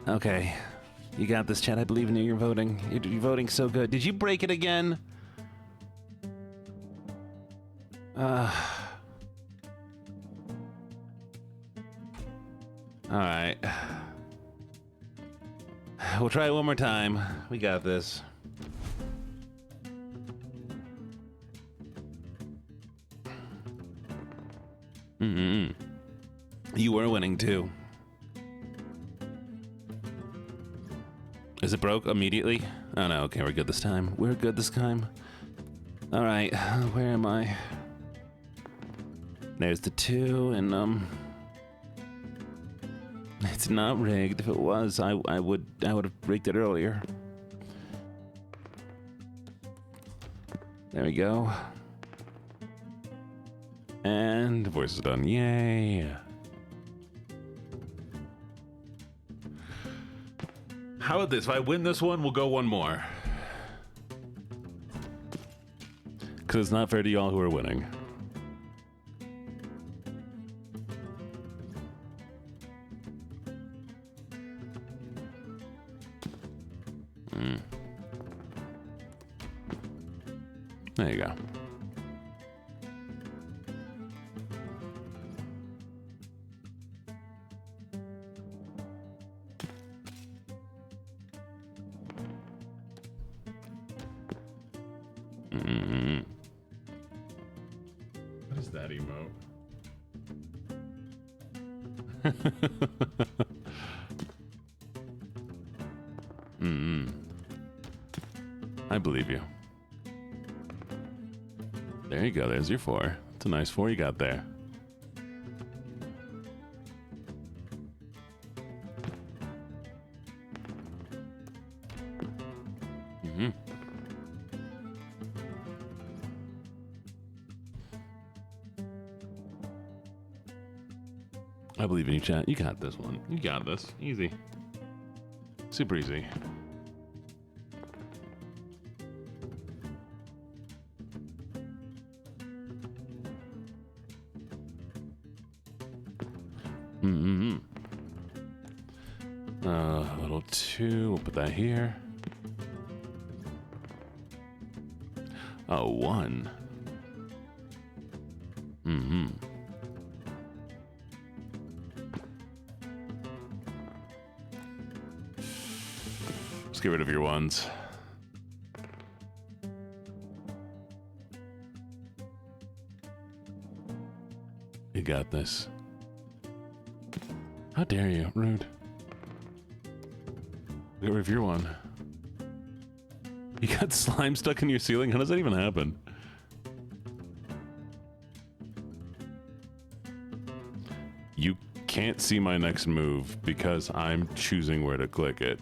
Okay. You got this, Chad. I believe in you. You're voting. You're voting so good. Did you break it again? Alright. We'll try it one more time. We got this. You were winning too. Is it broke immediately? Oh no, okay, we're good this time. We're good this time. Alright, where am I? There's the 2, and it's not rigged. If it was, I would have rigged it earlier. There we go. And the voice is done. Yay. How about this? If I win this one, we'll go one more. Because it's not fair to y'all who are winning. There you go. What is that emote? I believe you. There you go. There's your 4. It's a nice 4 you got there. I believe in you, chat. You got this one. You got this. Easy. Super easy. Level 2. We'll put that here. Oh, 1. Let's get rid of your 1s. You got this. How dare you? Rude. Get rid of your 1. You got slime stuck in your ceiling? How does that even happen? You can't see my next move because I'm choosing where to click it.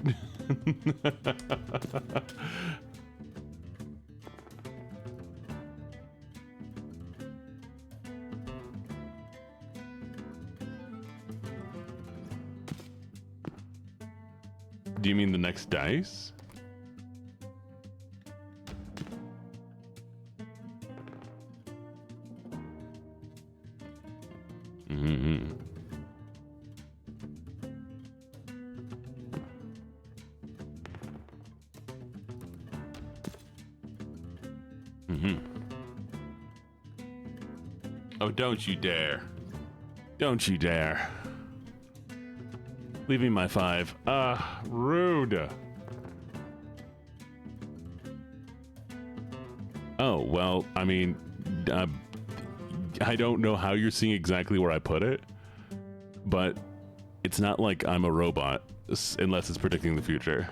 Do you mean the next dice? Oh, don't you dare. Don't you dare. Leave me my 5. Rude. Oh, well, I mean, I don't know how you're seeing exactly where I put it, but it's not like I'm a robot, unless it's predicting the future.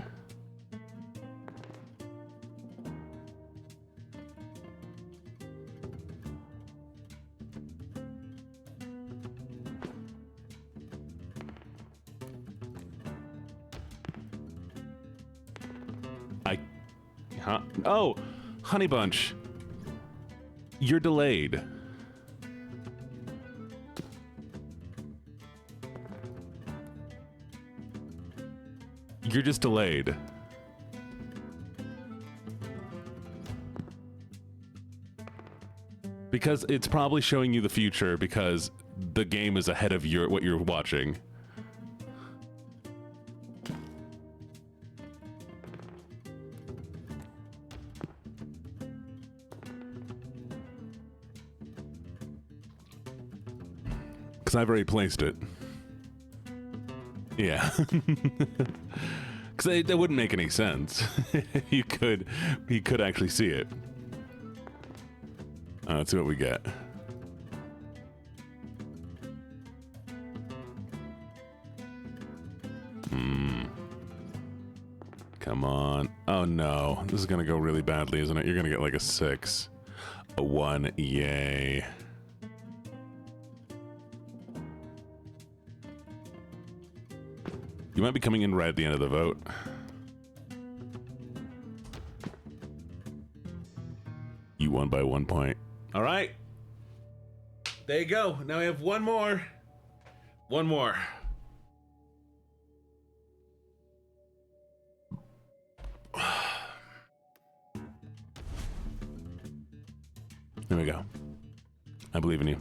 Huh? Oh, Honey Bunch. You're delayed. You're just delayed. Because it's probably showing you the future because the game is ahead of what you're watching. Because I've already placed it. Yeah. Because that wouldn't make any sense. You could actually see it. Let's see what we get. Come on. Oh no. This is going to go really badly, isn't it? You're going to get like a 6. A 1. Yay. You might be coming in right at the end of the vote. You won by 1 point. All right. There you go. Now we have one more. One more. There we go. I believe in you.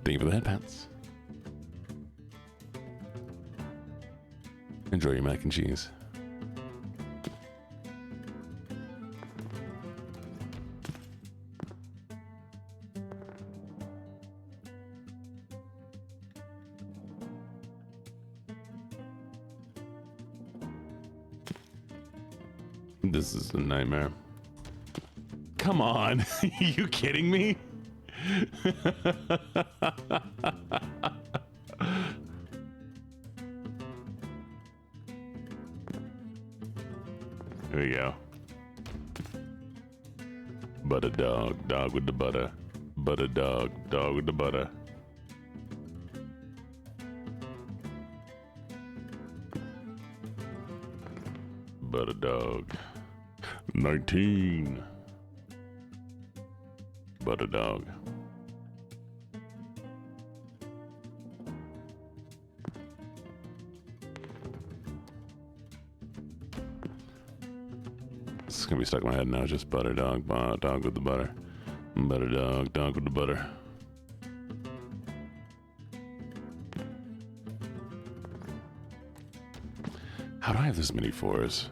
Thank you for the headpats. Enjoy your mac and cheese. This is a nightmare. Come on. You kidding me? Here we go. Butter dog, dog with the butter. Butter dog, dog with the butter. Butter dog. 19. Butter dog. This is gonna be stuck in my head now. Just butter dog, dog with the butter. Butter dog, dog with the butter. How do I have this many fours?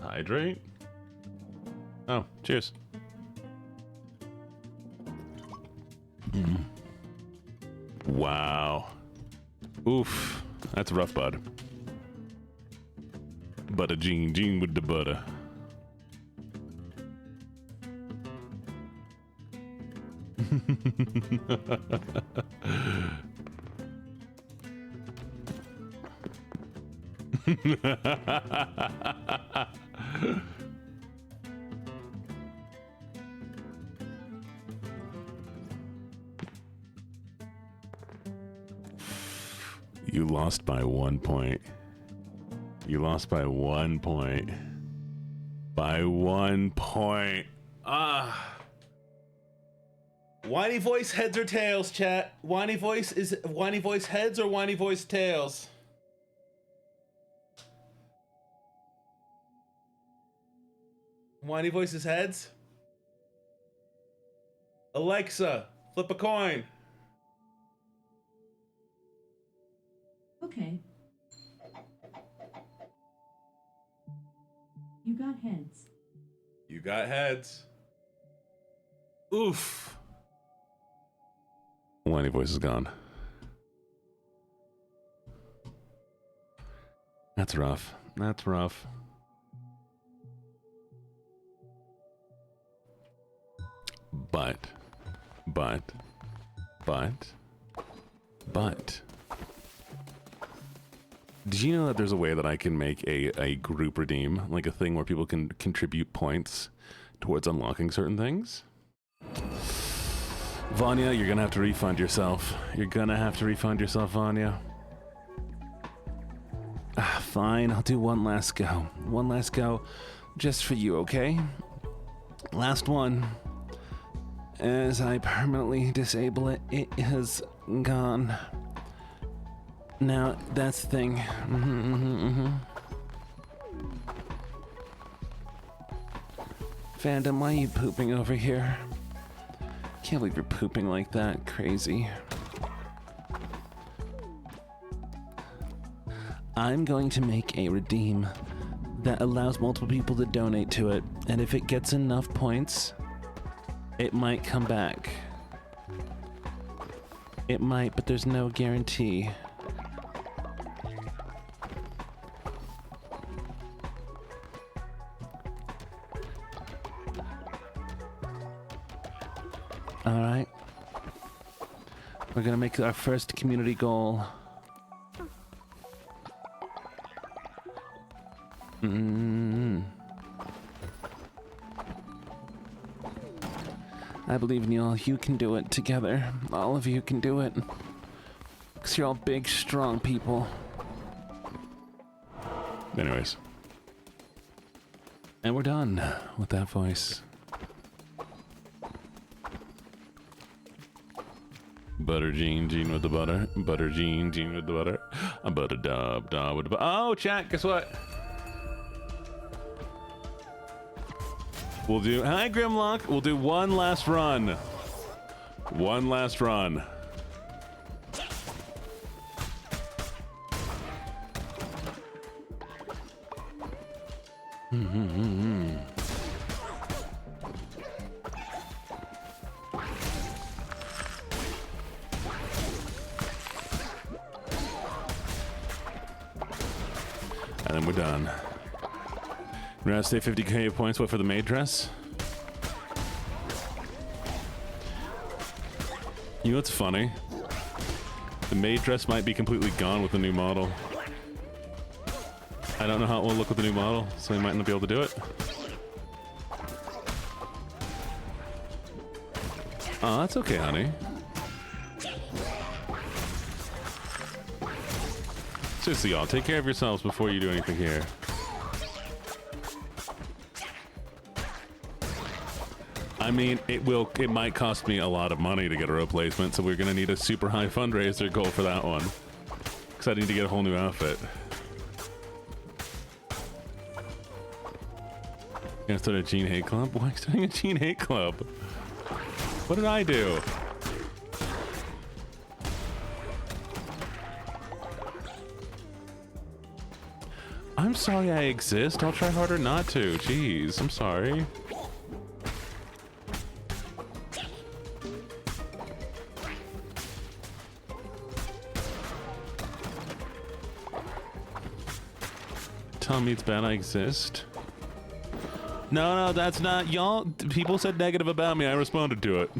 Hydrate? Oh, cheers. Wow. Oof. That's rough, bud. Butter Gene with the butter. You lost by 1 point. You lost by 1 point. By 1 point. Ah. Whiny voice heads or tails, chat? Whiny voice is whiny voice heads or whiny voice tails? Whiny voice is heads? Alexa, flip a coin. Okay. You got heads. You got heads. Oof. Whiny voice is gone. That's rough. That's rough. But. Did you know that there's a way that I can make a group redeem, like a thing where people can contribute points towards unlocking certain things? Vanya, you're gonna have to refund yourself. You're gonna have to refund yourself, Vanya. Fine, I'll do one last go. One last go, just for you, okay? Last one. As I permanently disable it, it has gone. Now, that's the thing. Fandom, why are you pooping over here? Can't believe you're pooping like that. Crazy. I'm going to make a redeem that allows multiple people to donate to it, and if it gets enough points, it might come back. It might, but there's no guarantee. Alright. We're gonna make our first community goal. I believe in you all. You can do it together. All of you can do it. Because you're all big, strong people. Anyways. And we're done with that voice. Butter Gene, Gene with the butter. Butter Gene, Gene with the butter. A butter dub, dub with the butter. Oh, chat, guess what? We'll do, hi Grimlock, we'll do one last run. One last run. And then we're done. We're gonna stay 50k points. What for the maid dress? You know what's funny? The maid dress might be completely gone with the new model. I don't know how it will look with the new model, so we might not be able to do it. Oh, that's okay, honey. Seriously, y'all, take care of yourselves before you do anything here. I mean, it might cost me a lot of money to get a replacement, so we're gonna need a super high fundraiser goal for that one. Because I need to get a whole new outfit. You gonna start a Gene hate club? Why are you starting a Gene hate club? What did I do? I'm sorry I exist. I'll try harder not to. Jeez, I'm sorry. Tell me it's bad I exist. No, that's not, y'all. People said negative about me. I responded to it.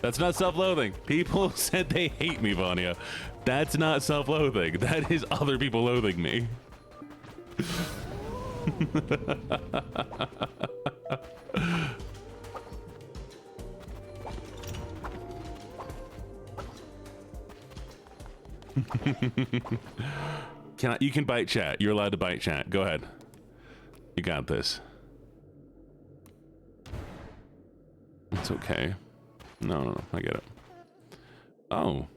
That's not self-loathing. People said they hate me, Vanya. That's not self-loathing. That is other people loathing me. You can bite chat. You're allowed to bite chat. Go ahead. You got this. It's okay. No, I get it. Oh.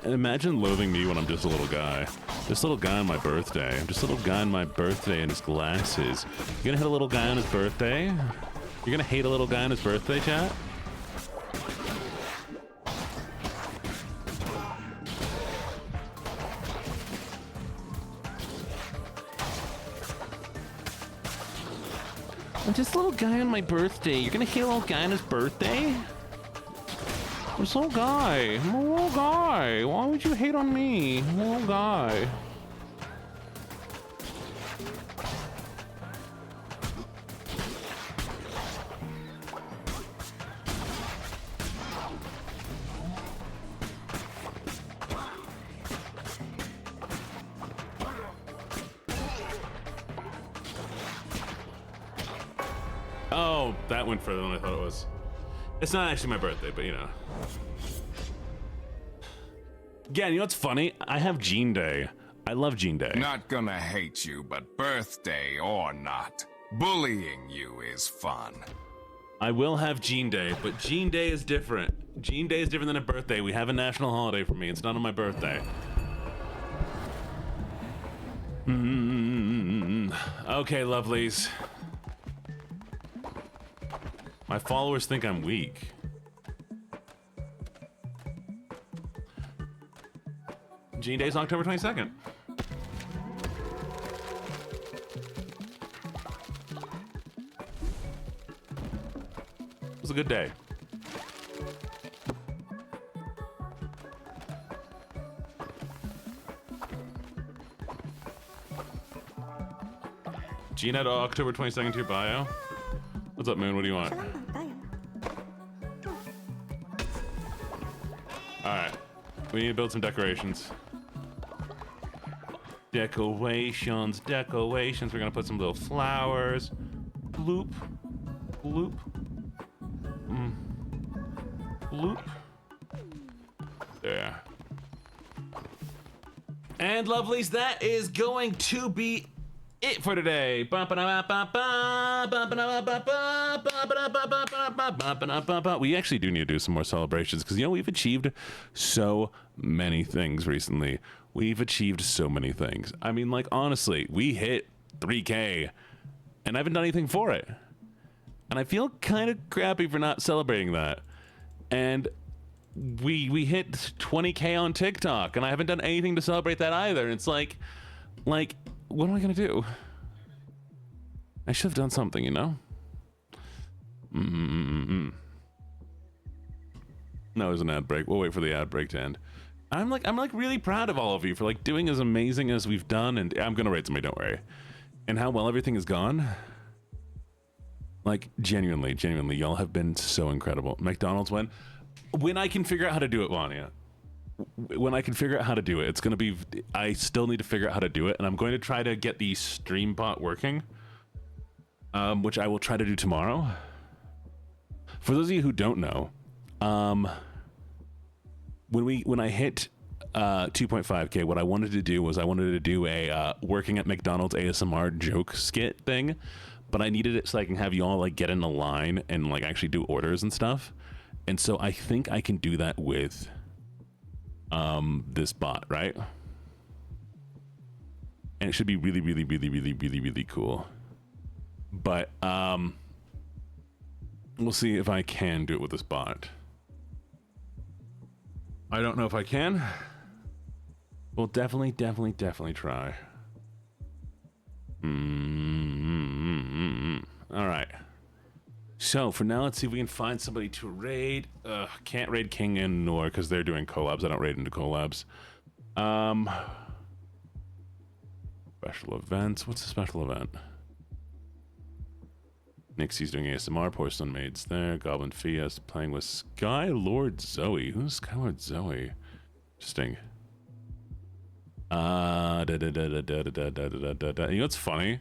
Imagine loathing me when I'm just a little guy. Just a little guy on my birthday. I'm just a little guy on my birthday in his glasses. You're gonna hit a little guy on his birthday? You're gonna hate a little guy on his birthday, chat? I'm just a little guy on my birthday. You're gonna hate a little guy on his birthday? I'm just a little guy. I'm a little guy. Why would you hate on me? I'm a little guy. Oh, that went further than I thought it was. It's not actually my birthday, but you know. Yeah, you know what's funny? I have Gene Day. I love Gene Day. Not gonna hate you, but birthday or not, bullying you is fun. I will have Gene Day, but Gene Day is different. Gene Day is different than a birthday. We have a national holiday for me. It's not on my birthday. Okay, lovelies. My followers think I'm weak. Gene Day's October 22nd. It was a good day. Gene had October 22nd to your bio. What's up, Moon? What do you want? Alright. We need to build some decorations. Decorations. We're gonna put some little flowers. Bloop. Bloop. Bloop. There. And lovelies, that is going to be it for today. We actually do need to do some more celebrations because, you know, we've achieved so many things recently. We've achieved so many things. I mean, like, honestly, we hit 3K and I haven't done anything for it. And I feel kind of crappy for not celebrating that. And we hit 20K on TikTok and I haven't done anything to celebrate that either. And it's like, what am I gonna do? I should have done something, you know? No, there's an ad break. We'll wait for the ad break to end. I'm like really proud of all of you for like doing as amazing as we've done, and I'm gonna rate somebody, don't worry. And how well everything has gone. Like genuinely, y'all have been so incredible. McDonald's when I can figure out how to do it, Vanya. When I can figure out how to do it, it's gonna be. I still need to figure out how to do it, and I'm going to try to get the stream bot working, which I will try to do tomorrow. For those of you who don't know, when I hit 2.5K, what I wanted to do was I wanted to do a working at McDonald's ASMR joke skit thing, but I needed it so I can have you all like get in a line and like actually do orders and stuff. And so I think I can do that with this bot, right? And it should be really cool. But we'll see if I can do it with this bot. I don't know if I can. We'll definitely try. All right. So for now, let's see if we can find somebody to raid. Can't raid King and Nor because they're doing collabs. I don't raid into collabs. Special events. What's a special event? Nixie's doing ASMR. Porcelain Maid's there. Goblin Fia's playing with Sky Lord Zoe. Who's Sky Lord Zoe? Interesting. You know what's funny?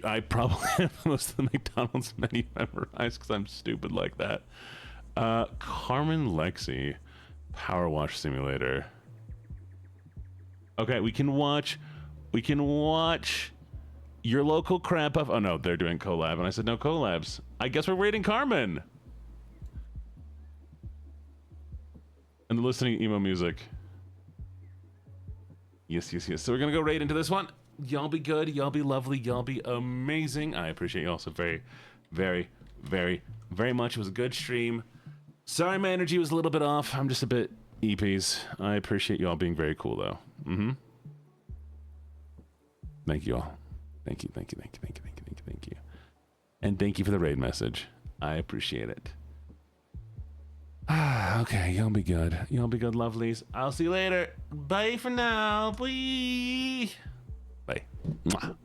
I probably have most of the McDonald's menu memorized because I'm stupid like that. Carmen Lexi, Power Wash Simulator. Okay, we can watch your local crab puff. Oh no, they're doing collab, and I said no collabs. I guess we're rating Carmen. And listening to emo music. Yes. So we're gonna go right into this one. Y'all be good. Y'all be lovely. Y'all be amazing. I appreciate you all so very much. It was a good stream. Sorry my energy was a little bit off. I'm just a bit EPs. I appreciate you all being very cool though. Thank you all. Thank you. And thank you for the raid message. I appreciate it. Okay, y'all be good. Y'all be good, lovelies. I'll see you later. Bye for now. Bye. Bye. Mwah.